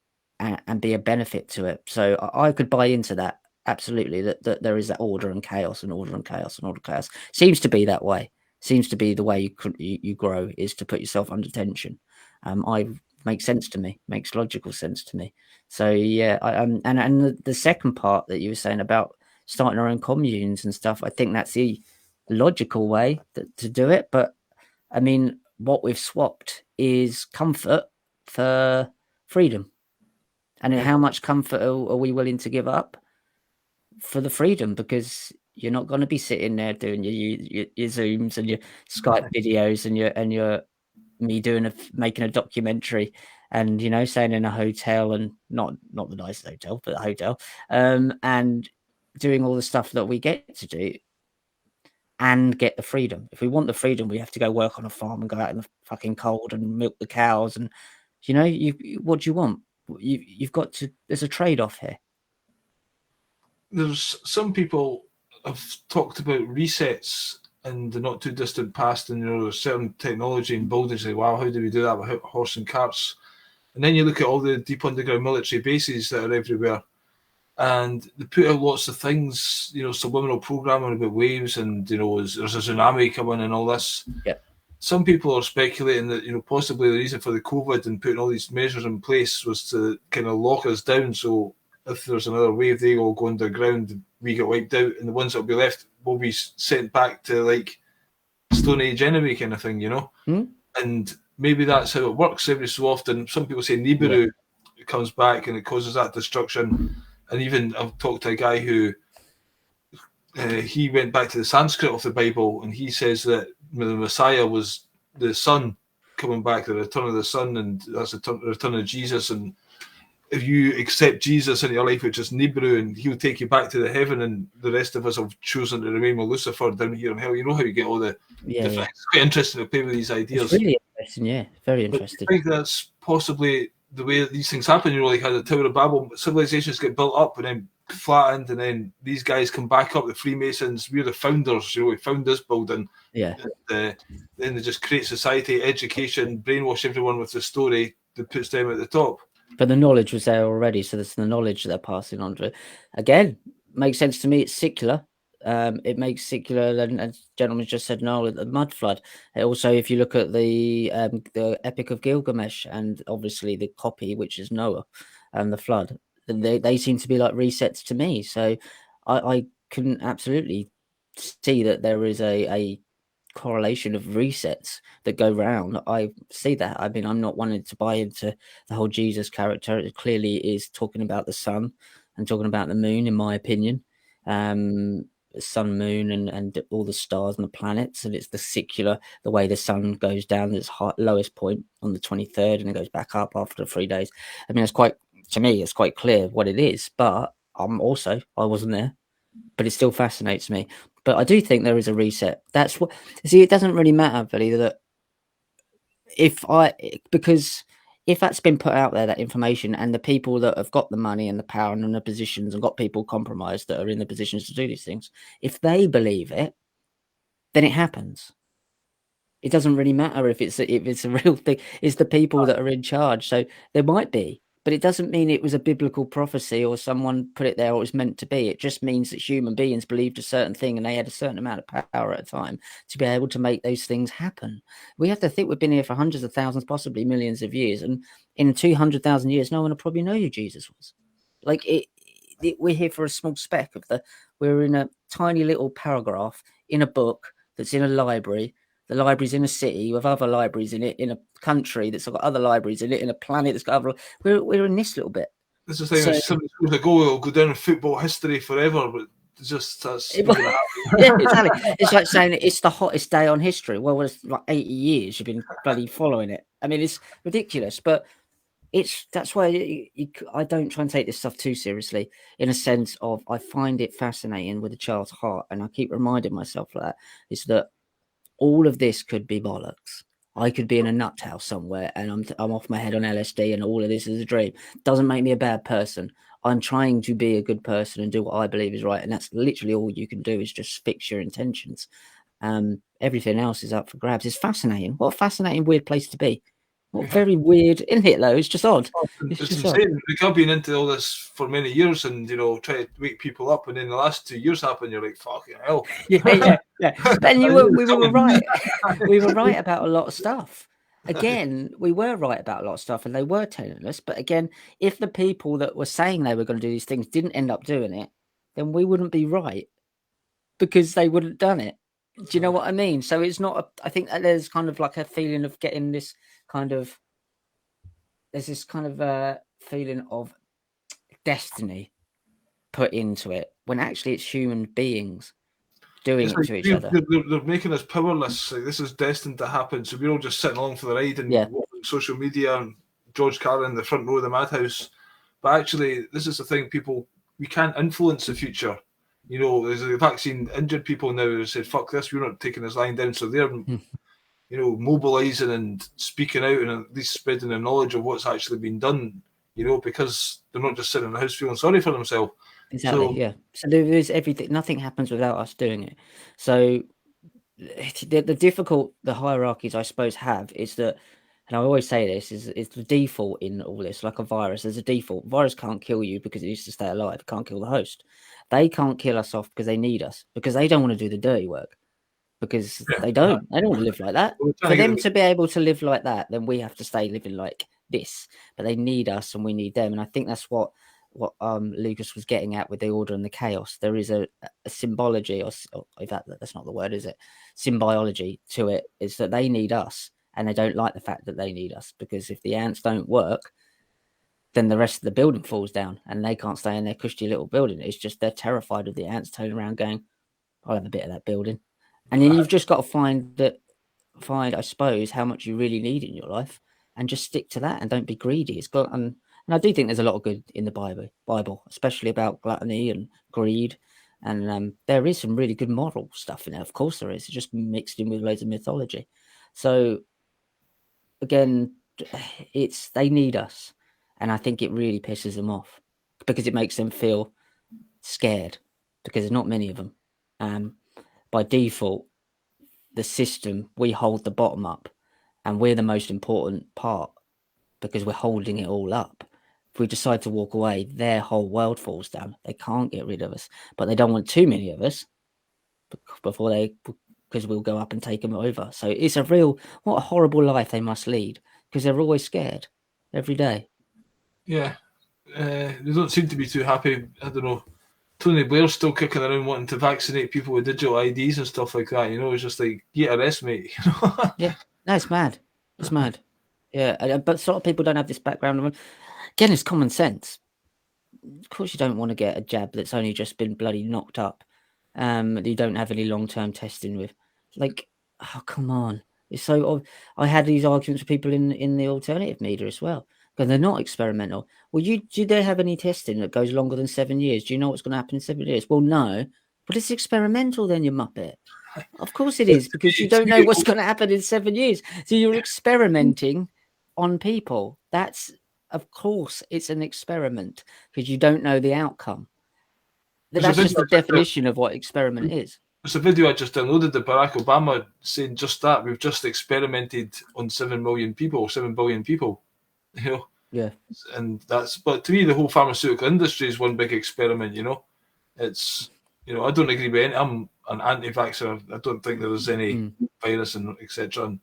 be a benefit to it? So I could buy into that, absolutely, that there is that order and chaos and order and chaos and order and chaos. Seems to be that way. seems to be the way you grow, is to put yourself under tension. I makes sense to me, makes logical sense to me. So yeah, and the second part that you were saying about starting our own communes and stuff, I think that's the logical way to do it. But I mean, what we've swapped is comfort for freedom. And how much comfort are we willing to give up for the freedom? Because you're not going to be sitting there doing your Zooms and your Skype videos and your me making a documentary and, you know, staying in a hotel, and not the nicest hotel, but a hotel, and doing all the stuff that we get to do and get the freedom. If we want the freedom, we have to go work on a farm and go out in the fucking cold and milk the cows. And, you know, what do you want? You've got to, there's a trade-off here. There's some people have talked about resets in the not too distant past, and, you know, there's certain technology in buildings, like, wow, how do we do that with horse and carts? And then you look at all the deep underground military bases that are everywhere, and they put out lots of things, you know, subliminal programming about waves, and, you know, there's a tsunami coming and all this. Yeah. Some people are speculating that, you know, possibly the reason for the COVID and putting all these measures in place was to kind of lock us down. So if there's another wave, they all go underground, we get wiped out, and the ones that will be left will be sent back to like Stone Age enemy kind of thing, you know? And maybe that's how it works every so often. Some people say Nibiru comes back and it causes that destruction. And even I've talked to a guy who he went back to the Sanskrit of the Bible, and he says that the Messiah was the sun coming back, the return of the sun, and that's the return of Jesus. And if you accept Jesus into your life, which is Nibiru, and he'll take you back to the heaven, and the rest of us have chosen to remain with Lucifer down here in hell. You know how you get all the different. It's quite interesting to play with these ideas. It's really interesting, yeah, very interesting. I think that's possibly the way that these things happen. You know, like how the Tower of Babel, civilizations get built up and then flattened, and then these guys come back up, the Freemasons, we're the founders, you know, we found this building. Yeah. And, then they just create society, education, brainwash everyone with the story that puts them at the top. But the knowledge was there already, so that's the knowledge that they're passing on to it. Again, makes sense to me. It's secular. It makes secular, and as gentleman just said, no, the mud flood. Also, if you look at the Epic of Gilgamesh, and obviously the copy, which is Noah and the flood, they seem to be like resets to me. So I can absolutely see that there is a correlation of resets that go round. I see that. I mean, I'm not wanting to buy into the whole Jesus character. It clearly is talking about the sun and talking about the moon, in my opinion. Sun, moon, and all the stars and the planets, and it's the secular, the way the sun goes down its lowest point on the 23rd, and it goes back up after 3 days. I mean, to me, it's quite clear what it is. But I wasn't there, but it still fascinates me. But I do think there is a reset. That's what. See, it doesn't really matter, Billy, that because if that's been put out there, that information, and the people that have got the money and the power and the positions and got people compromised that are in the positions to do these things, if they believe it, then it happens. It doesn't really matter if it's a real thing. It's the people that are in charge. So there might be, but it doesn't mean it was a biblical prophecy or someone put it there or it was meant to be. It just means that human beings believed a certain thing and they had a certain amount of power at a time to be able to make those things happen. We have to think we've been here for hundreds of thousands, possibly millions of years. And in 200,000 years, no one will probably know who Jesus was. Like we're here for a small speck of we're in a tiny little paragraph in a book that's in a library. The library's in a city with other libraries in it, in a country that's got other libraries in it, in a planet that's got other. We're in this little bit. This is the thing. Somebody's going to it'll go down in football history forever, but that's yeah, exactly. It's like saying it's the hottest day on history. Well, it's like 80 years you've been bloody following it. I mean, it's ridiculous, but that's why I don't try and take this stuff too seriously, in a sense of I find it fascinating with a child's heart, and I keep reminding myself that is that all of this could be bollocks. I could be in a nut house somewhere and I'm off my head on LSD and all of this is a dream. Doesn't make me a bad person. I'm trying to be a good person and do what I believe is right. And that's literally all you can do, is just fix your intentions. Everything else is up for grabs. It's fascinating. What a fascinating, weird place to be. What very weird, isn't it? Though it's just odd. It's Just insane. Like, I've been into all this for many years, and try to wake people up, and then the last 2 years happen. You're like, fucking hell. Yeah. But we were right. We were right about a lot of stuff. Again, we were right about a lot of stuff, and they were telling us. But again, if the people that were saying they were going to do these things didn't end up doing it, then we wouldn't be right because they wouldn't done it. Do you know what I mean? So it's not. I think that there's kind of like a feeling of getting this kind of. There's this kind of a feeling of destiny put into it when actually it's human beings doing it to each other. They're making us powerless. Like, this is destined to happen. So we're all just sitting along for the ride and watching social media and George Carlin in the front row of the madhouse. But actually, this is the thing, people, we can't influence the future. There's a vaccine injured people now who said, fuck this, we're not taking this lying down. So they're, mobilising and speaking out and at least spreading the knowledge of what's actually been done, because they're not just sitting in the house feeling sorry for themselves. Exactly, So there is everything. Nothing happens without us doing it. So the hierarchies, I suppose, have is that, and I always say this, is the default in all this, like a virus. There's a default. Virus can't kill you because it needs to stay alive. It can't kill the host. They can't kill us off because they need us, because they don't want to do the dirty work, because they don't want to live like that. For them to be able to live like that, then we have to stay living like this. But they need us and we need them. And I think that's what Lucas was getting at with the order and the chaos. There is a symbology, or that's not the word, is it? Symbiology to it, is that they need us and they don't like the fact that they need us, because if the ants don't work, then the rest of the building falls down and they can't stay in their cushy little building. It's just they're terrified of the ants turning around going, I'll have a bit of that building. And then you've just got to find, I suppose, how much you really need in your life and just stick to that and don't be greedy. It's got, and I do think there's a lot of good in the Bible, especially about gluttony and greed. And there is some really good moral stuff in it. Of course there is. It's just mixed in with loads of mythology. So again, they need us. And I think it really pisses them off because it makes them feel scared, because there's not many of them. By default, the system, we hold the bottom up and we're the most important part because we're holding it all up. If we decide to walk away, their whole world falls down. They can't get rid of us, but they don't want too many of us because we'll go up and take them over. So it's what a horrible life they must lead, because they're always scared every day. Yeah. They don't seem to be too happy. I don't know. Tony Blair's still kicking around wanting to vaccinate people with digital IDs and stuff like that. It's just like, get arrest, mate. Yeah. No, it's mad. It's mad. Yeah. But sort of people don't have this background. Again, it's common sense. Of course, you don't want to get a jab that's only just been bloody knocked up. That you don't have any long-term testing with. Like, oh, come on. It's so. I had these arguments with people in the alternative media as well, because they're not experimental. Well, do they have any testing that goes longer than 7 years? Do you know what's going to happen in 7 years? Well, no. But it's experimental then, you muppet. Of course it is, because you don't know what's going to happen in 7 years. So you're experimenting on people. Of course, it's an experiment because you don't know the outcome. That's just the definition of what experiment is. It's a video I just downloaded of Barack Obama saying just that. We've just experimented on 7 million people, 7 billion people. Yeah. And but to me, the whole pharmaceutical industry is one big experiment, It's, I don't agree with any. I'm an anti-vaxxer. I don't think there is any virus and etc.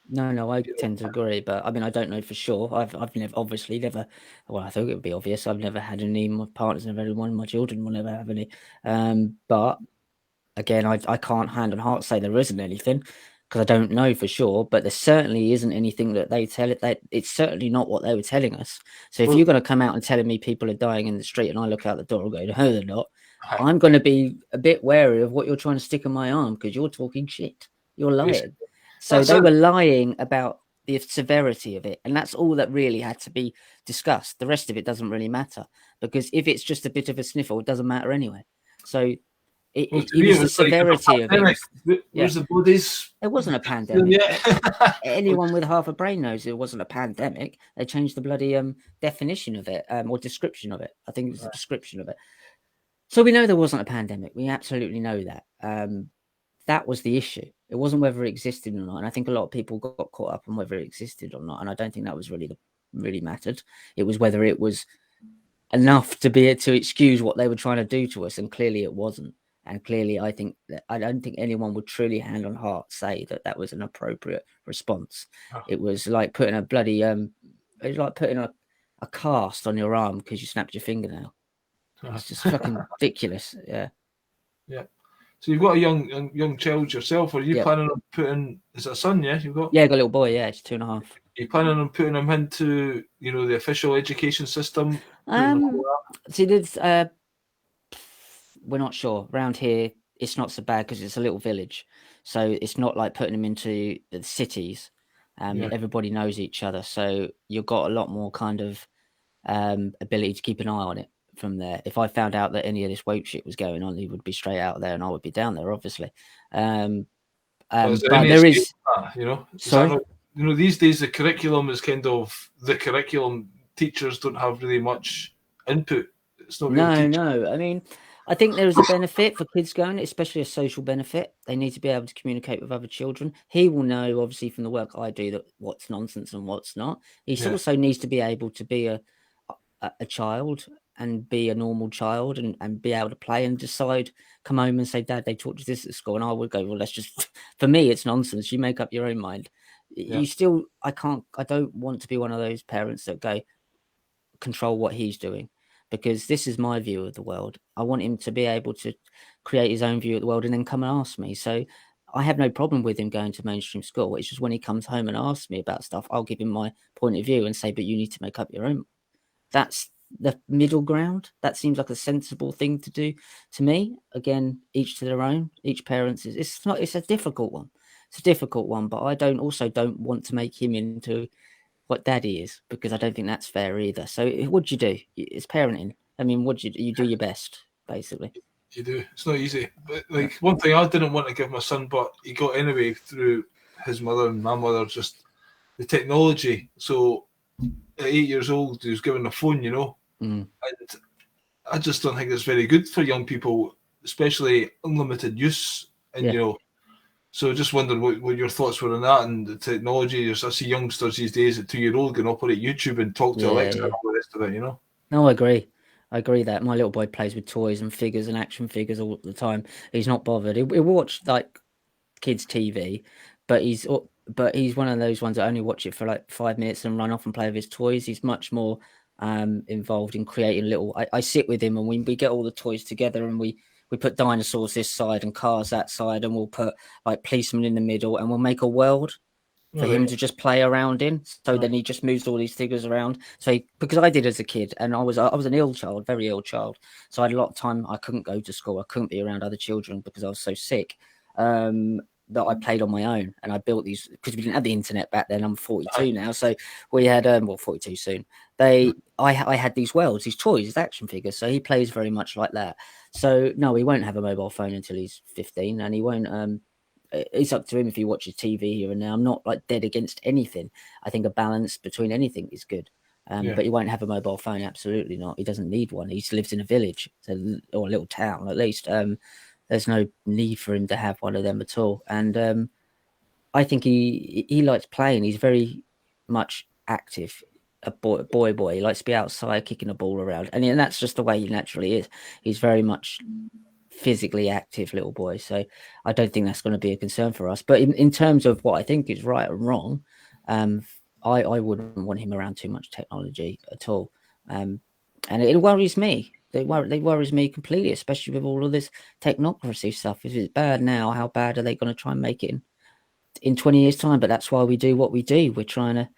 No, I tend to agree, but I mean, I don't know for sure. I've obviously never. Well, I thought it would be obvious. I've never had any. My partner's never had one. My children will never have any. But again, I can't hand on heart say there isn't anything, because I don't know for sure. But there certainly isn't anything that they tell it. That it's certainly not what they were telling us. So if you're going to come out and telling me people are dying in the street, and I look out the door and go, no, they're not, I'm going to be a bit wary of what you're trying to stick in my arm, because you're talking shit. You're lying. So they were lying about the severity of it. And that's all that really had to be discussed. The rest of it doesn't really matter, because if it's just a bit of a sniffle, it doesn't matter anyway. So it was the severity of it. Where's the bodies? It wasn't a pandemic. Anyone with half a brain knows it wasn't a pandemic. They changed the bloody definition of it, or description of it. I think it was the description of it. So we know there wasn't a pandemic. We absolutely know that. that was the issue. It wasn't whether it existed or not. And I think a lot of people got caught up on whether it existed or not. And I don't think that was really mattered. It was whether it was enough to be to excuse what they were trying to do to us. And clearly it wasn't. And clearly, I don't think anyone would truly hand on heart say that that was an appropriate response. Oh. It was like putting a bloody it was like putting a cast on your arm because you snapped your fingernail. It's just fucking ridiculous. Yeah. Yeah. So you've got a young child yourself. Are you planning on putting? Is it a son? Yeah, you've got. Yeah, I got a little boy. Yeah, he's 2.5. Are you planning on putting him into the official education system? See, there's we're not sure. Around here, it's not so bad because it's a little village, so it's not like putting them into the cities. Everybody knows each other, so you've got a lot more kind of ability to keep an eye on it from there. If I found out that any of this woke shit was going on, he would be straight out there, and I would be down there, obviously. But there is, sorry. These days the curriculum is kind of the curriculum. Teachers don't have really much input. It's not really no. I mean, I think there is a benefit for kids going, especially a social benefit. They need to be able to communicate with other children. He will know, obviously, from the work I do, that what's nonsense and what's not. He also needs to be able to be a child and be a normal child and be able to play and decide, come home and say, Dad, they taught you this at school. And I would go, well, let's just, for me, it's nonsense. You make up your own mind. You still, I don't want to be one of those parents that go control what he's doing, because this is my view of the world. I want him to be able to create his own view of the world and then come and ask me. So I have no problem with him going to mainstream school. It's just when he comes home and asks me about stuff, I'll give him my point of view and say, but you need to make up your own. That's the middle ground. That seems like a sensible thing to do to me. Again, each to their own. Each parent's it's a difficult one. It's a difficult one, but I don't want to make him into what Daddy is, because I don't think that's fair either. So what'd you do? It's parenting. I mean, you do your best, basically. You do. It's not easy. But one thing I didn't want to give my son, but he got anyway through his mother and my mother, just the technology. So at 8 years old, he was given a phone, and I just don't think it's very good for young people, especially unlimited use. And so just wondering what your thoughts were on that and the technology. I see youngsters these days at 2-year-old can operate YouTube and talk to Alexa and all the rest of it, No, I agree. I agree that my little boy plays with toys and figures and action figures all the time. He's not bothered. He'll watch like kids' TV, but he's one of those ones that only watch it for like 5 minutes and run off and play with his toys. He's much more involved in creating little. I sit with him and we get all the toys together and we put dinosaurs this side and cars that side, and we'll put like policemen in the middle, and we'll make a world for him to just play around in. So then he just moves all these figures around. So because I did as a kid, and I was an ill child, very ill child. So I had a lot of time. I couldn't go to school. I couldn't be around other children because I was so sick. That I played on my own, and I built these because we didn't have the internet back then. I'm 42 now, so we had 42 soon. I had these worlds, these toys, these action figures. So he plays very much like that. So no, he won't have a mobile phone until he's 15, and he won't. It's up to him if he watches TV here and now. I'm not like dead against anything. I think a balance between anything is good. But he won't have a mobile phone. Absolutely not. He doesn't need one. He lives in a village or a little town at least. There's no need for him to have one of them at all. And I think he likes playing. He's very much active. A boy. He likes to be outside kicking a ball around. And that's just the way he naturally is. He's very much physically active little boy. So I don't think that's going to be a concern for us. But in terms of what I think is right and wrong, I wouldn't want him around too much technology at all. And it worries me. It worries me completely, especially with all of this technocracy stuff. If it's bad now, how bad are they going to try and make it in 20 years' time? But that's why we do what we do. We're trying to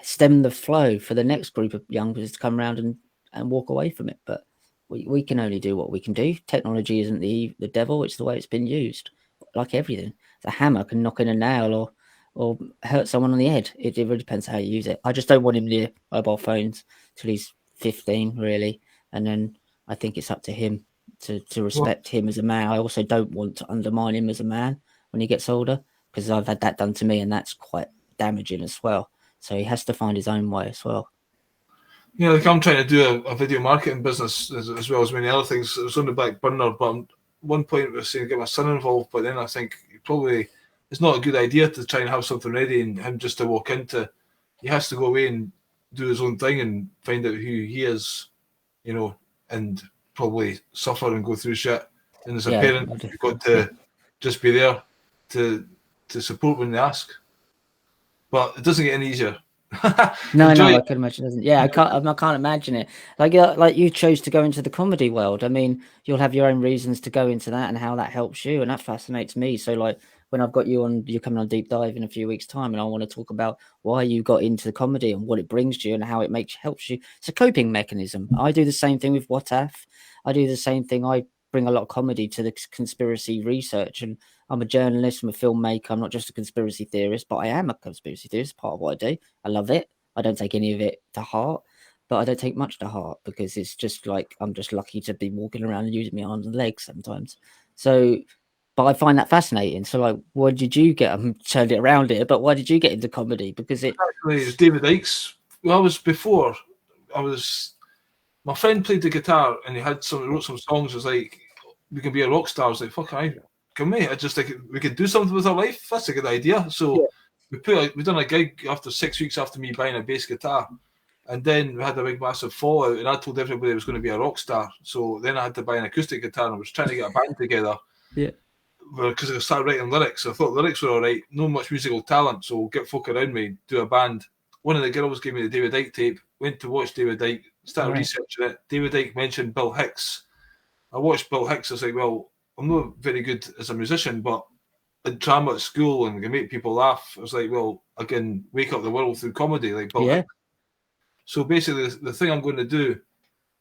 stem the flow for the next group of youngsters to come around and walk away from it. But we can only do what we can do. Technology isn't the devil. It's the way it's been used. Like everything. The hammer can knock in a nail or hurt someone on the head. It really depends how you use it. I just don't want him near mobile phones till he's 15, really. And then I think it's up to him to respect him as a man. I also don't want to undermine him as a man when he gets older, because I've had that done to me, and that's quite damaging as well. So he has to find his own way as well. I'm trying to do a video marketing business as well as many other things. It's on the back burner, but one point we were saying get my son involved, but then I think probably it's not a good idea to try and have something ready and him just to walk into. He has to go away and do his own thing and find out who he is, and probably suffer and go through shit. And as a parent, you've got to just be there to support when they ask. But it doesn't get any easier. No, I can imagine it doesn't. Yeah, I can't imagine it. Like you chose to go into the comedy world. I mean, you'll have your own reasons to go into that and how that helps you, and that fascinates me. So, like, when I've got you on, you're coming on Deep Dive in a few weeks' time, and I want to talk about why you got into the comedy and what it brings to you and how it helps you. It's a coping mechanism. I do the same thing with What If. I do the same thing. I bring a lot of comedy to the conspiracy research, and I'm a journalist, I'm a filmmaker. I'm not just a conspiracy theorist, but I am a conspiracy theorist. Part of what I do. I love it. I don't take any of it to heart, but I don't take much to heart because it's just like I'm just lucky to be walking around and using my arms and legs sometimes. So, but I find that fascinating. So, like, why did you get? I'm turned it around here, but why did you get into comedy? Because actually it's David Icke's. Well, my friend played the guitar and he wrote some songs. It was like, we can be a rock star. I was like, fuck, can we? I just think we could do something with our life. That's a good idea. So we done a gig after 6 weeks after me buying a bass guitar, and then we had a big massive fallout. And I told everybody I was going to be a rock star. So then I had to buy an acoustic guitar and I was trying to get a band together. Yeah. Because I started writing lyrics. I thought lyrics were all right. No much musical talent, so get folk around me, do a band. One of the girls gave me the David Icke tape. Went to watch David Icke. Started researching it. David Icke mentioned Bill Hicks. I watched Bill Hicks. I was like, well, I'm not very good as a musician, but in drama at school and I can make people laugh. I was like, well, I can wake up the world through comedy like Bill Hicks. So basically, the thing I'm going to do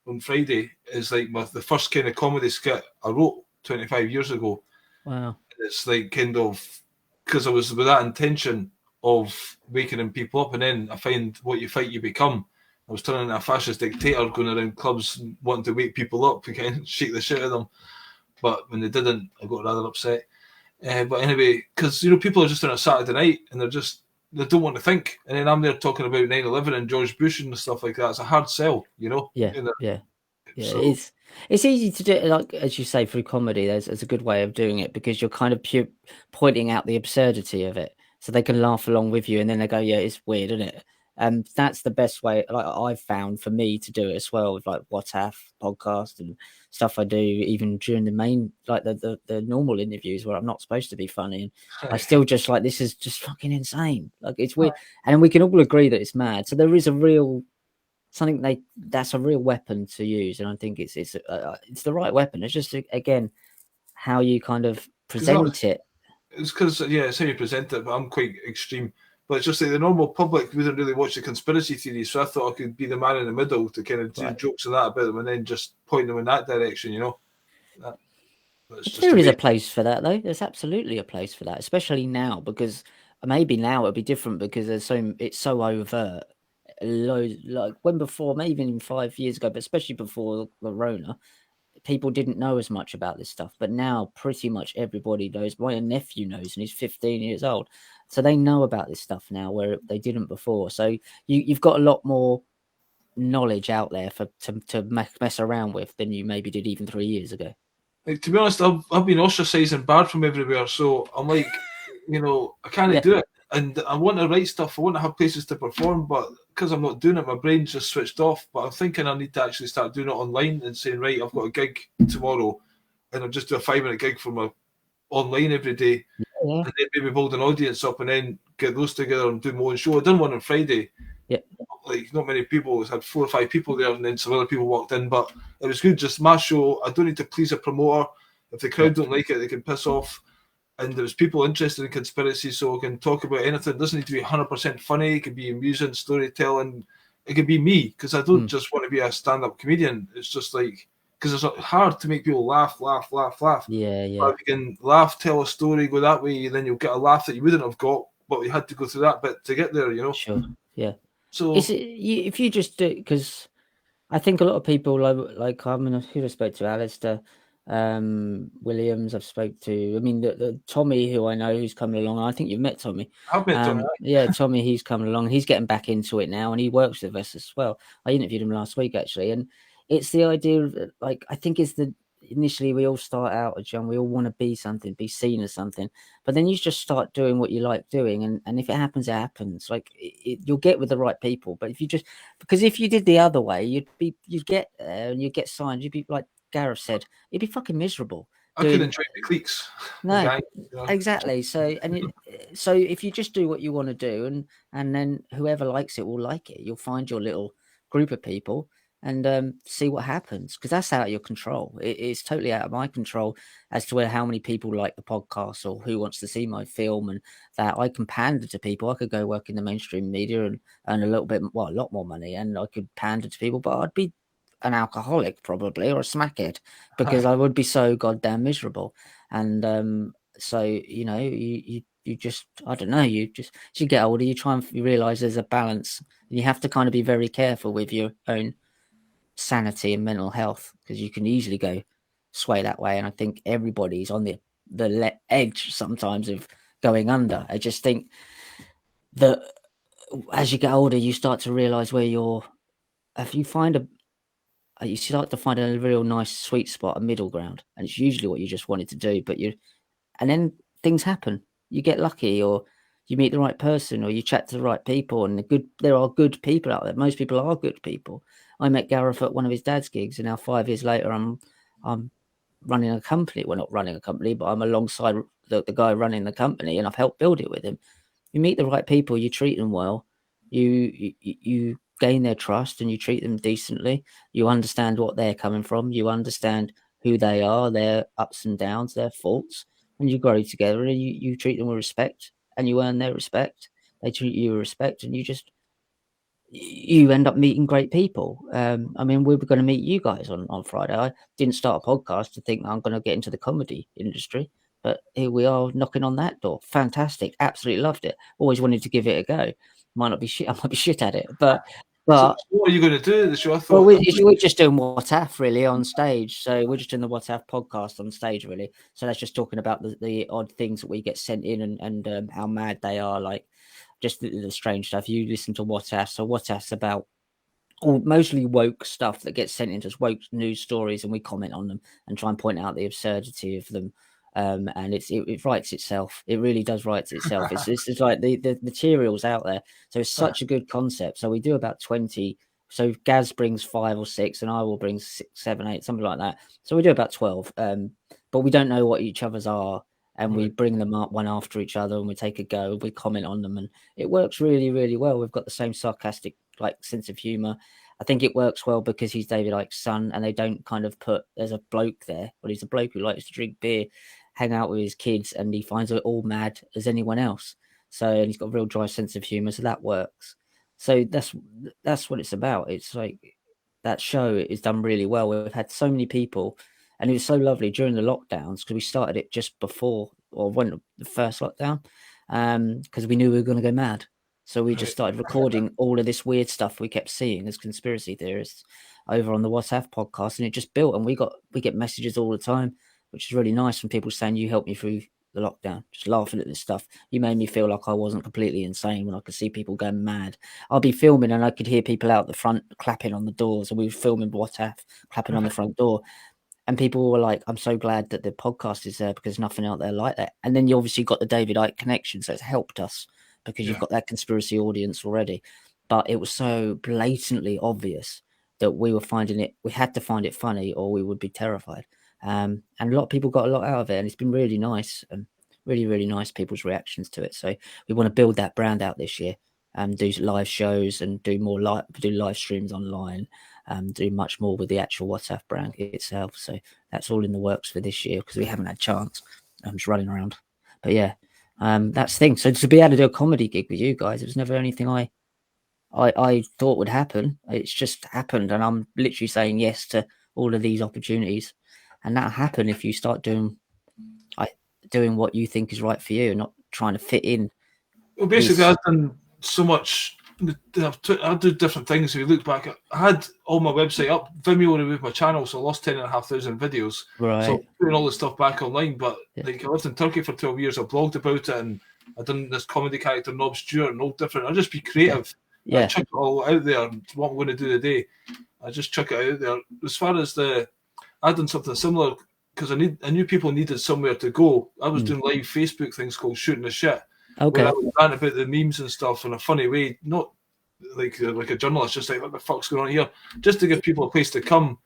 on Friday is like the first kind of comedy skit I wrote 25 years ago. Wow. It's like kind of because I was with that intention of waking people up, and then I find what you fight, you become. I was turning into a fascist dictator going around clubs wanting to wake people up and kind of shake the shit out of them. But when they didn't, I got rather upset. But anyway, because people are just on a Saturday night and they don't want to think. And then I'm there talking about 9/11 and George Bush and stuff like that. It's a hard sell, Yeah. So, it's easy to do, like as you say, through comedy. There's a good way of doing it because you're kind of pointing out the absurdity of it, so they can laugh along with you, and then they go, "Yeah, it's weird, isn't it?" That's the best way. Like I've found for me to do it as well with like What If podcast and stuff I do, even during the main like the normal interviews where I'm not supposed to be funny, and I still just like this is just fucking insane. Like it's weird, and we can all agree that it's mad. So there is a real. That's a real weapon to use, and I think it's the right weapon. It's just again how you kind of present it. It's because it's how you present it, but I'm quite extreme. But it's just like the normal public wouldn't really watch the conspiracy theories, so I thought I could be the man in the middle to kind of do jokes and that about them, and then just point them in that direction, There is a place for that, though. There's absolutely a place for that, especially now because maybe now it'll be different because it's so overt. Like when before, maybe even 5 years ago, but especially before the Rona, people didn't know as much about this stuff. But now pretty much everybody knows. My nephew knows, and he's 15 years old. So they know about this stuff now where they didn't before. So you've got a lot more knowledge out there to mess around with than you maybe did even 3 years ago. Like, to be honest, I've been ostracised and barred from everywhere. So I'm like, I can't do it. And I want to write stuff. I want to have places to perform, but because I'm not doing it, my brain's just switched off. But I'm thinking I need to actually start doing it online and saying, right, I've got a gig tomorrow, and I'll just do a 5-minute gig from my online every day, and then maybe build an audience up, and then get those together and do my own show. I done one on Friday. Yeah, like not many people. It had 4 or 5 people there, and then some other people walked in. But it was good. Just my show. I don't need to please a promoter. If the crowd don't like it, they can piss off. And there was people interested in conspiracy, so I can talk about anything. It doesn't need to be 100% funny. It could be amusing, storytelling. It could be me, because I don't just want to be a stand-up comedian. It's just like, because it's hard to make people laugh. Yeah. But if you can laugh, tell a story, go that way, then you'll get a laugh that you wouldn't have got, but you had to go through that bit to get there, Sure, yeah. So if you just do, because I think a lot of people like who I spoke to, Alistair Williams, I've spoke to. I mean, the Tommy, who I know, who's coming along. I think you've met Tommy. I've met Tommy. Yeah, Tommy, he's coming along. He's getting back into it now, and he works with us as well. I interviewed him last week actually, and it's the idea of like I think it's initially we all start out as young, we all want to be something, be seen as something, but then you just start doing what you like doing, and if it happens, it happens. Like you'll get with the right people. But if you just, because if you did the other way, you'd get there and you'd get signed, you'd be like Gareth said, you'd be fucking miserable. I couldn't join the cliques. No, Gang, you know? exactly. So so if you just do what you want to do, and then whoever likes it will like it. You'll find your little group of people and see what happens, because that's out of your control. It's totally out of my control as to how many people like the podcast or who wants to see my film, and that I can pander to people. I could go work in the mainstream media and earn a lot more money, and I could pander to people, but I'd be an alcoholic probably, or a smackhead, because I would be so goddamn miserable. And so you just, I don't know, you just, as you get older, you try and you realize there's a balance, and you have to kind of be very careful with your own sanity and mental health, because you can easily go sway that way. And I think everybody's on the edge sometimes of going under. I just think that as you get older, you start to realize where if you start to find a real nice sweet spot, a middle ground, and it's usually what you just wanted to do. And then things happen. You get lucky, or you meet the right person, or you chat to the right people, and there are good people out there. Most people are good people. I met Gareth at one of his dad's gigs, and now 5 years later, I'm running a company. Well, not running a company, but I'm alongside the guy running the company, and I've helped build it with him. You meet the right people, you treat them well, you gain their trust, and you treat them decently. You understand what they're coming from. You understand who they are, their ups and downs, their faults, and you grow together, and you treat them with respect, and you earn their respect. They treat you with respect, and you end up meeting great people. I mean, we were going to meet you guys on Friday. I didn't start a podcast to think that I'm going to get into the comedy industry, but here we are knocking on that door. Fantastic. Absolutely loved it. Always wanted to give it a go. Might not be shit. I might be shit at it, but So what are you going to do at the show? I thought, well, we're just doing WhatsApp really on stage. So we're just doing the WhatsApp podcast on stage really. So that's just talking about the odd things that we get sent in, and how mad they are, like just the strange stuff. You listen to WhatsApp. So WhatsApp's about mostly woke stuff that gets sent into us, woke news stories, and we comment on them and try and point out the absurdity of them. And it writes itself. It really does write itself. It's like the material's out there. So it's such a good concept. So we do about 20. So Gaz brings 5 or 6, and I will bring 6, 7, 8, something like that. So we do about 12. But we don't know what each other's are, and we bring them up one after each other, and we take a go. We comment on them, and it works really, really well. We've got the same sarcastic sense of humor. I think it works well because he's David Icke's son, and they don't kind of there's a bloke there, but he's a bloke who likes to drink beer, hang out with his kids, and he finds it all mad as anyone else. So, and he's got a real dry sense of humor, so that works. So that's what it's about. It's like that show is done really well. We've had so many people, and it was so lovely during the lockdowns, because we started it just before, or when the first lockdown, because we knew we were going to go mad. So we just started recording all of this weird stuff we kept seeing as conspiracy theorists over on the WhatsApp podcast, and it just built. And we get messages all the time, which is really nice, from people saying, "You helped me through the lockdown," just laughing at this stuff. You made me feel like I wasn't completely insane when I could see people going mad. I'll be filming and I could hear people out the front clapping on the doors, and we were filming WhatsApp, clapping on the front door. And people were like, "I'm so glad that the podcast is there, because nothing out there like that." And then you obviously got the David Icke connection, so it's helped us because you've got that conspiracy audience already. But it was so blatantly obvious that we had to find it funny, or we would be terrified. And a lot of people got a lot out of it, and it's been really nice, and really, really nice people's reactions to it. So we want to build that brand out this year, and do live shows, and do live streams online, do much more with the actual WhatsApp brand itself. So that's all in the works for this year, because we haven't had a chance. I'm just running around. But yeah, that's the thing. So to be able to do a comedy gig with you guys, it was never anything I thought would happen. It's just happened, and I'm literally saying yes to all of these opportunities. And that'll happen if you start doing what you think is right for you, and not trying to fit in. Well, basically, I've done so much. I do different things. If you look back, I had all my website up. Vimeo removed my channel, so I lost 10,500 videos. Right. So putting all the stuff back online. But like, I lived in Turkey for 12 years. I blogged about it, and I done this comedy character, Nob Stewart, and all different. I just be creative. I chuck it all out there. What I'm going to do today, I just chuck it out there. As far as I done something similar because I knew people needed somewhere to go. I was doing live Facebook things called Shooting the Shit, where I would rant about the memes and stuff in a funny way, not like a journalist, just like what the fuck's going on here, just to give people a place to come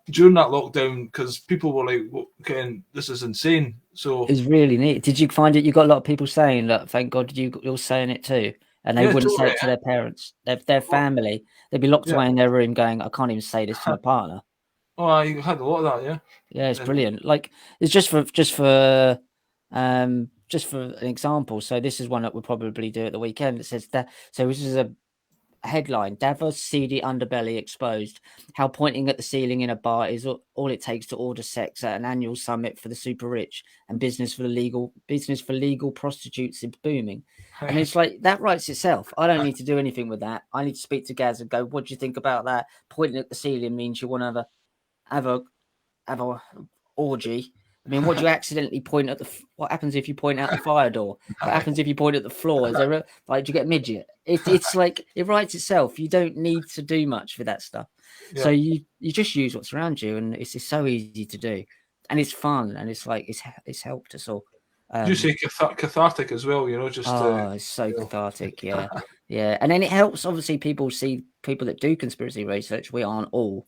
during that lockdown, because people were like, "Okay, this is insane." So it's really neat. Did you find it? You got a lot of people saying that. Thank God you're saying it too, and they wouldn't say it to their parents, their family. They'd be locked away in their room, going, "I can't even say this to my partner." Oh, I had a lot of that, yeah. Yeah, it's brilliant. Like, it's just for an example. So this is one that we'll probably do at the weekend. It says that. So this is a headline: Davos seedy underbelly exposed. How pointing at the ceiling in a bar is all it takes to order sex at an annual summit for the super rich, and business for legal prostitutes is booming. And it's like, that writes itself. I don't need to do anything with that. I need to speak to Gaz and go, "What do you think about that?" Pointing at the ceiling means you want to have a orgy. I mean, what do you accidentally point at what happens if you point out the fire door? What happens if you point at the floor? Is there do you get midget? It's like, it writes itself. You don't need to do much for that stuff. Yeah. So you just use what's around you, and it's so easy to do, and it's fun, and it's like, it's helped us all. You say cathartic as well, just it's so cathartic, yeah. Yeah. And then it helps, obviously, people that do conspiracy research. We aren't all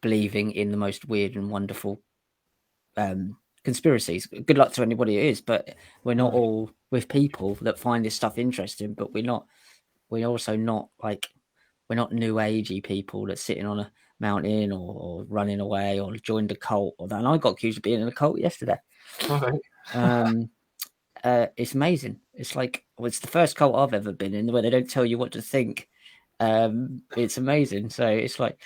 believing in the most weird and wonderful conspiracies. Good luck to anybody it is, but we're not all with people that find this stuff interesting. But we're also not we're not new agey people that's sitting on a mountain or running away or joined a cult or that. And I got accused of being in a cult yesterday. It's amazing. It's like, it's the first cult I've ever been in where they don't tell you what to think. It's amazing. So it's like,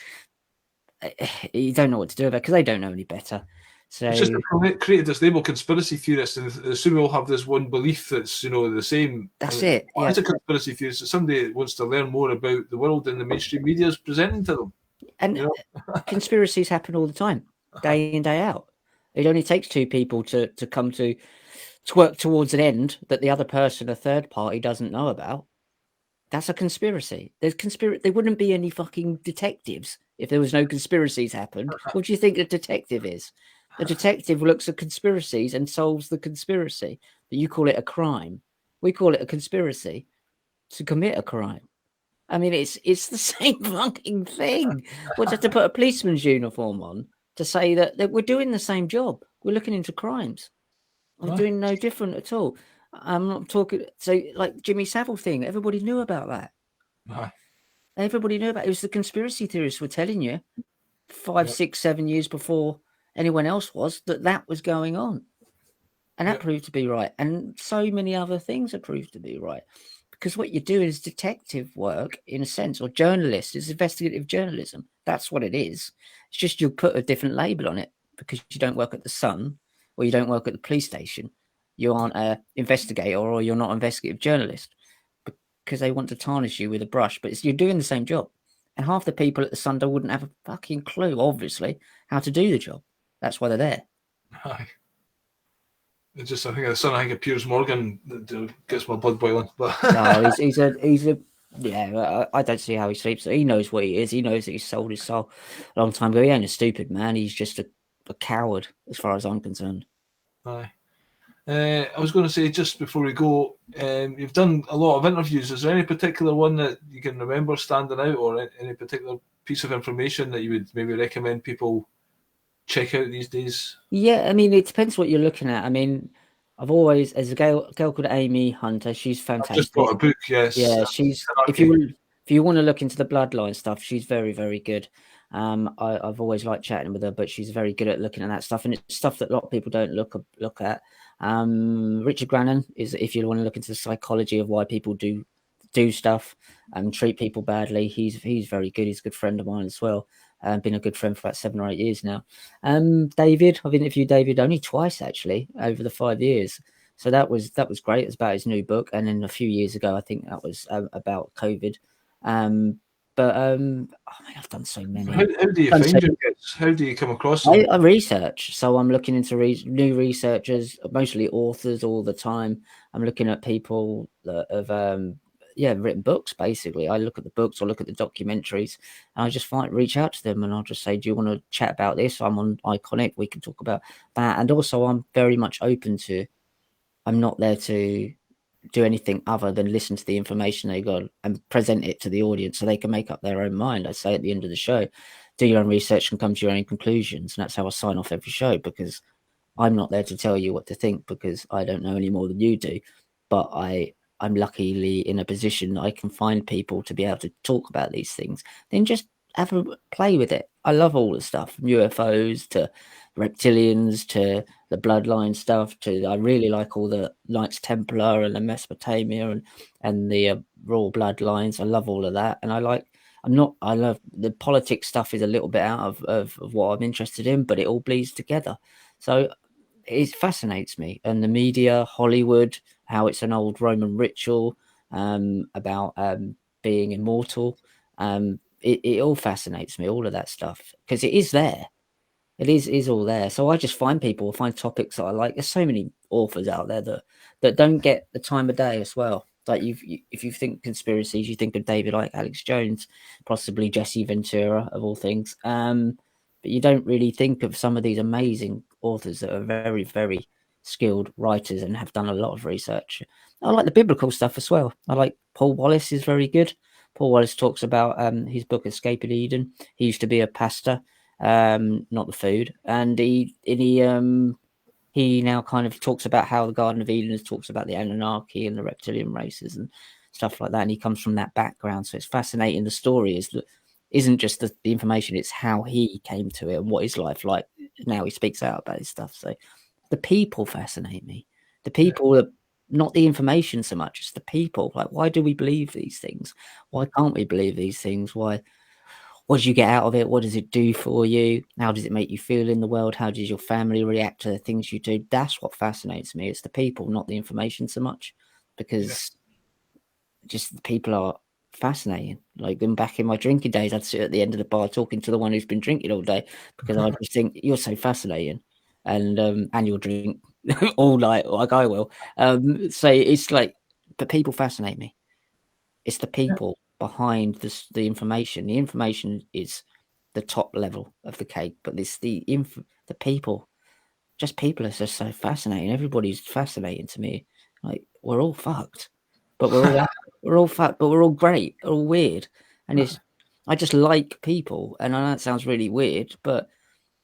you don't know what to do about it because they don't know any better. So it's just created this label conspiracy theorists, and assume we all have this one belief that's the same. That's it. Yeah. It's a conspiracy theorist. It's somebody that wants to learn more about the world than the mainstream media is presenting to them. And conspiracies happen all the time, day in, day out. It only takes two people to come to work towards an end that the other person, a third party, doesn't know about. That's a conspiracy. There wouldn't be any fucking detectives if there was no conspiracies happened. What do you think a detective is? A detective looks at conspiracies and solves the conspiracy. But you call it a crime. We call it a conspiracy to commit a crime. I mean, it's the same fucking thing. We'll have to put a policeman's uniform on to say that we're doing the same job. We're looking into crimes. I'm doing no different at all. I'm not talking. So, like Jimmy Savile thing, everybody knew about that. Everybody knew about it. It was the conspiracy theorists were telling you 5, 6, 7 years before anyone else was that was going on, and that proved to be right. And so many other things have proved to be right, because what you're doing is detective work in a sense, or journalist. It's investigative journalism. That's what it is. It's just you put a different label on it because you don't work at the Sun or you don't work at the police station. You aren't an investigator, or you're not an investigative journalist, because they want to tarnish you with a brush. But you're doing the same job. And half the people at the Sun wouldn't have a fucking clue, obviously, how to do the job. That's why they're there. It's just, I think of Piers Morgan that gets my blood boiling. But no, he's a yeah. I don't see how he sleeps. He knows what he is. He knows that he sold his soul a long time ago. He ain't a stupid man. He's just a coward, as far as I'm concerned. Aye. I was going to say, just before we go, you've done a lot of interviews. Is there any particular one that you can remember standing out, or any particular piece of information that you would maybe recommend people check out these days? Yeah, I mean, it depends what you're looking at. I mean, I've always, there's a girl called Amy Hunter. She's fantastic. I've just bought a book. Yes. Yeah, she's. If you want to look into the bloodline stuff, she's very, very good. I've always liked chatting with her, but she's very good at looking at that stuff, and it's stuff that a lot of people don't look at. Richard Grannon is, if you want to look into the psychology of why people do stuff and treat people badly, he's very good. He's a good friend of mine as well. Been a good friend for about 7 or 8 years now. David, I've interviewed David only twice actually over the 5 years, so that was great. It's about his new book, and then a few years ago I think that was about COVID. I've done so many. How do you find your guests? How do you come across them? I research, so I'm looking into new researchers, mostly authors all the time. I'm looking at people that have written books. Basically, I look at the books, I look at the documentaries, and I just reach out to them, and I'll just say, "Do you want to chat about this? I'm on Iconic. We can talk about that." And also, I'm very much open to. I'm not there to do anything other than listen to the information they got and present it to the audience so they can make up their own mind. I say at the end of the show, do your own research and come to your own conclusions. And that's how I sign off every show, because I'm not there to tell you what to think, because I don't know any more than you do. But I'm luckily in a position that I can find people to be able to talk about these things. Then just have a play with it. I love all the stuff, from UFOs to reptilians to the bloodline stuff to I really like all the Knights Templar and the Mesopotamia and the royal bloodlines. I love all of that, and I love the politics stuff is a little bit out of what I'm interested in, but it all bleeds together. So it fascinates me. And the media, Hollywood, how it's an old Roman ritual about being immortal. It all fascinates me, all of that stuff, because it is there. It is all there. So I just find topics that I like. There's so many authors out there that don't get the time of day as well. Like if you think conspiracies, you think of David like Alex Jones, possibly Jesse Ventura of all things. But you don't really think of some of these amazing authors that are very, very skilled writers and have done a lot of research. I like the biblical stuff as well. I like Paul Wallace is very good. Paul Wallace talks about his book Escaping Eden. He used to be a pastor, not the food, and he now kind of talks about how the Garden of Eden talks about the Anunnaki and the reptilian races and stuff like that. And he comes from that background, so it's fascinating. The story isn't just the information; it's how he came to it and what his life like. Now he speaks out about his stuff. So the people fascinate me. The people are not the information so much; it's the people. Like, why do we believe these things? Why can't we believe these things? Why? What do you get out of it? What does it do for you? How does it make you feel in the world? How does your family react to the things you do? That's what fascinates me. It's the people, not the information so much, because just the people are fascinating. Like them back in my drinking days, I'd sit at the end of the bar talking to the one who's been drinking all day, because I just think you're so fascinating, and you'll drink all night like I will. So it's like, but people fascinate me. It's the people behind the information. The information is the top level of the cake, but it's the people. Just people are just so fascinating. Everybody's fascinating to me. Like, we're all fucked, but we're all fucked, but we're all great, all weird, and it's. I just like people, and I know that sounds really weird, but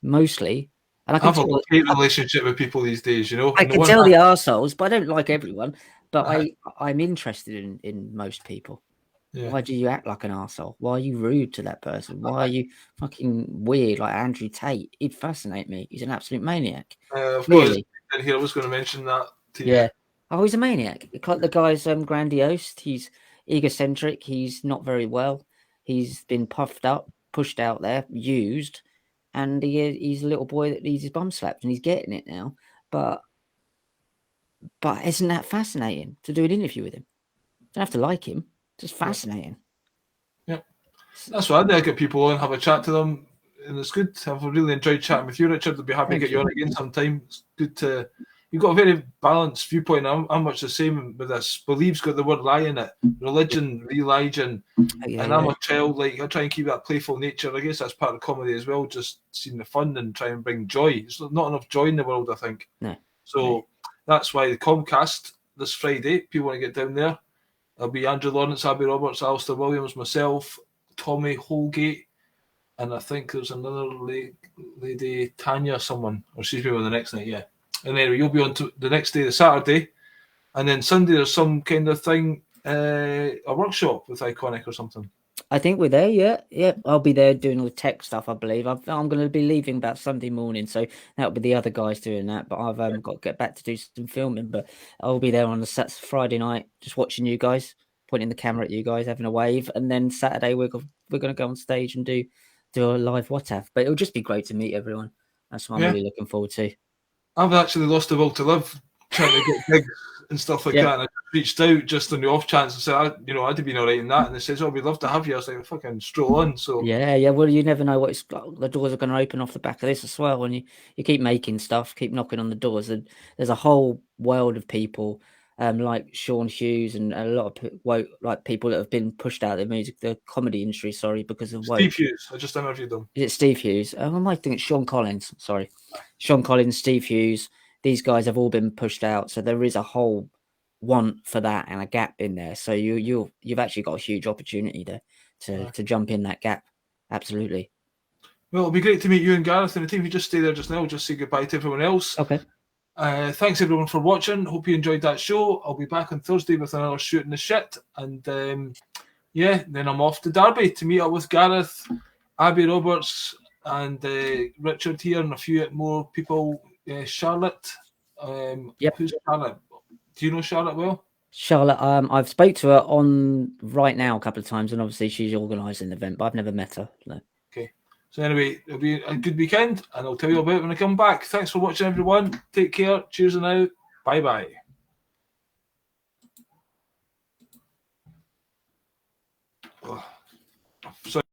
mostly, and I have a great relationship with people these days. You know, I can tell the arseholes, but I don't like everyone. But I'm interested in most people. Yeah. Why do you act like an arsehole? Why are you rude to that person? Why are you fucking weird like Andrew Tate? He'd fascinate me. He's an absolute maniac. Of Really? course, here I was going to mention that to you. Yeah. Oh, he's a maniac. The guy's grandiose. He's egocentric. He's not very well. He's been puffed up, pushed out there, used, and he's a little boy that needs his bum slapped, and he's getting it now. But isn't that fascinating to do an interview with him? Don't have to like him. Just fascinating. Yep. That's what I do. I get people on, have a chat to them, and it's good. I've really enjoyed chatting with you, Richard. I'd be happy to get you on again sometime. It's good to. You've got a very balanced viewpoint. I'm much the same with this. Belief's got the word lie in it. Religion, religion. And I'm a child. Like, I try and keep that playful nature. I guess that's part of comedy as well. Just seeing the fun and try and bring joy. There's not enough joy in the world, I think. No. So that's why the Comcast this Friday. People want to get down there. There'll be Andrew Lawrence, Abby Roberts, Alistair Williams, myself, Tommy Holgate, and I think there's another lady, Tanya, someone, or she's maybe on the next night, yeah. And anyway, you'll be on to the next day, the Saturday, and then Sunday there's some kind of thing, a workshop with Iconic or something. I think we're there, yeah. I'll be there doing all the tech stuff, I believe. I'm going to be leaving about Sunday morning, so that'll be the other guys doing that. But I've got to get back to do some filming. But I'll be there on the Friday night, just watching you guys, pointing the camera at you guys, having a wave, and then Saturday we're going to go on stage and do a live WhatsApp. But it'll just be great to meet everyone. That's what I'm really looking forward to. I've actually lost the will to live, trying to get gigs and stuff like that. And I reached out just on the off chance and said, I'd have been all right in that. And they said, oh, we'd love to have you. I was like, fucking stroll on. So yeah. Well, you never know what the doors are going to open off the back of this as well. When you keep making stuff, keep knocking on the doors, and there's a whole world of people like Sean Hughes and a lot of woke, like people that have been pushed out of the comedy industry, sorry, because of woke. Steve Hughes, I just interviewed them. Is it Steve Hughes? I might think it's Sean Collins. Sorry, Sean Collins, Steve Hughes. These guys have all been pushed out, so there is a whole want for that and a gap in there. So you've actually got a huge opportunity there to jump in that gap. Absolutely. Well, it'll be great to meet you and Gareth and the team. If you just stay there just now, we'll just say goodbye to everyone else. Okay. Thanks everyone for watching. Hope you enjoyed that show. I'll be back on Thursday with another Shooting the Shit, and then I'm off to Derby to meet up with Gareth, Abby Roberts, and Richard here, and a few more people. Charlotte. Yep. Who's Charlotte? Do you know Charlotte well? Charlotte, I've spoke to her on right now a couple of times, and obviously she's organising the event, but I've never met her. No. Okay. So anyway, it'll be a good weekend, and I'll tell you about it when I come back. Thanks for watching, everyone. Take care. Cheers and out. Bye-bye. Oh, sorry.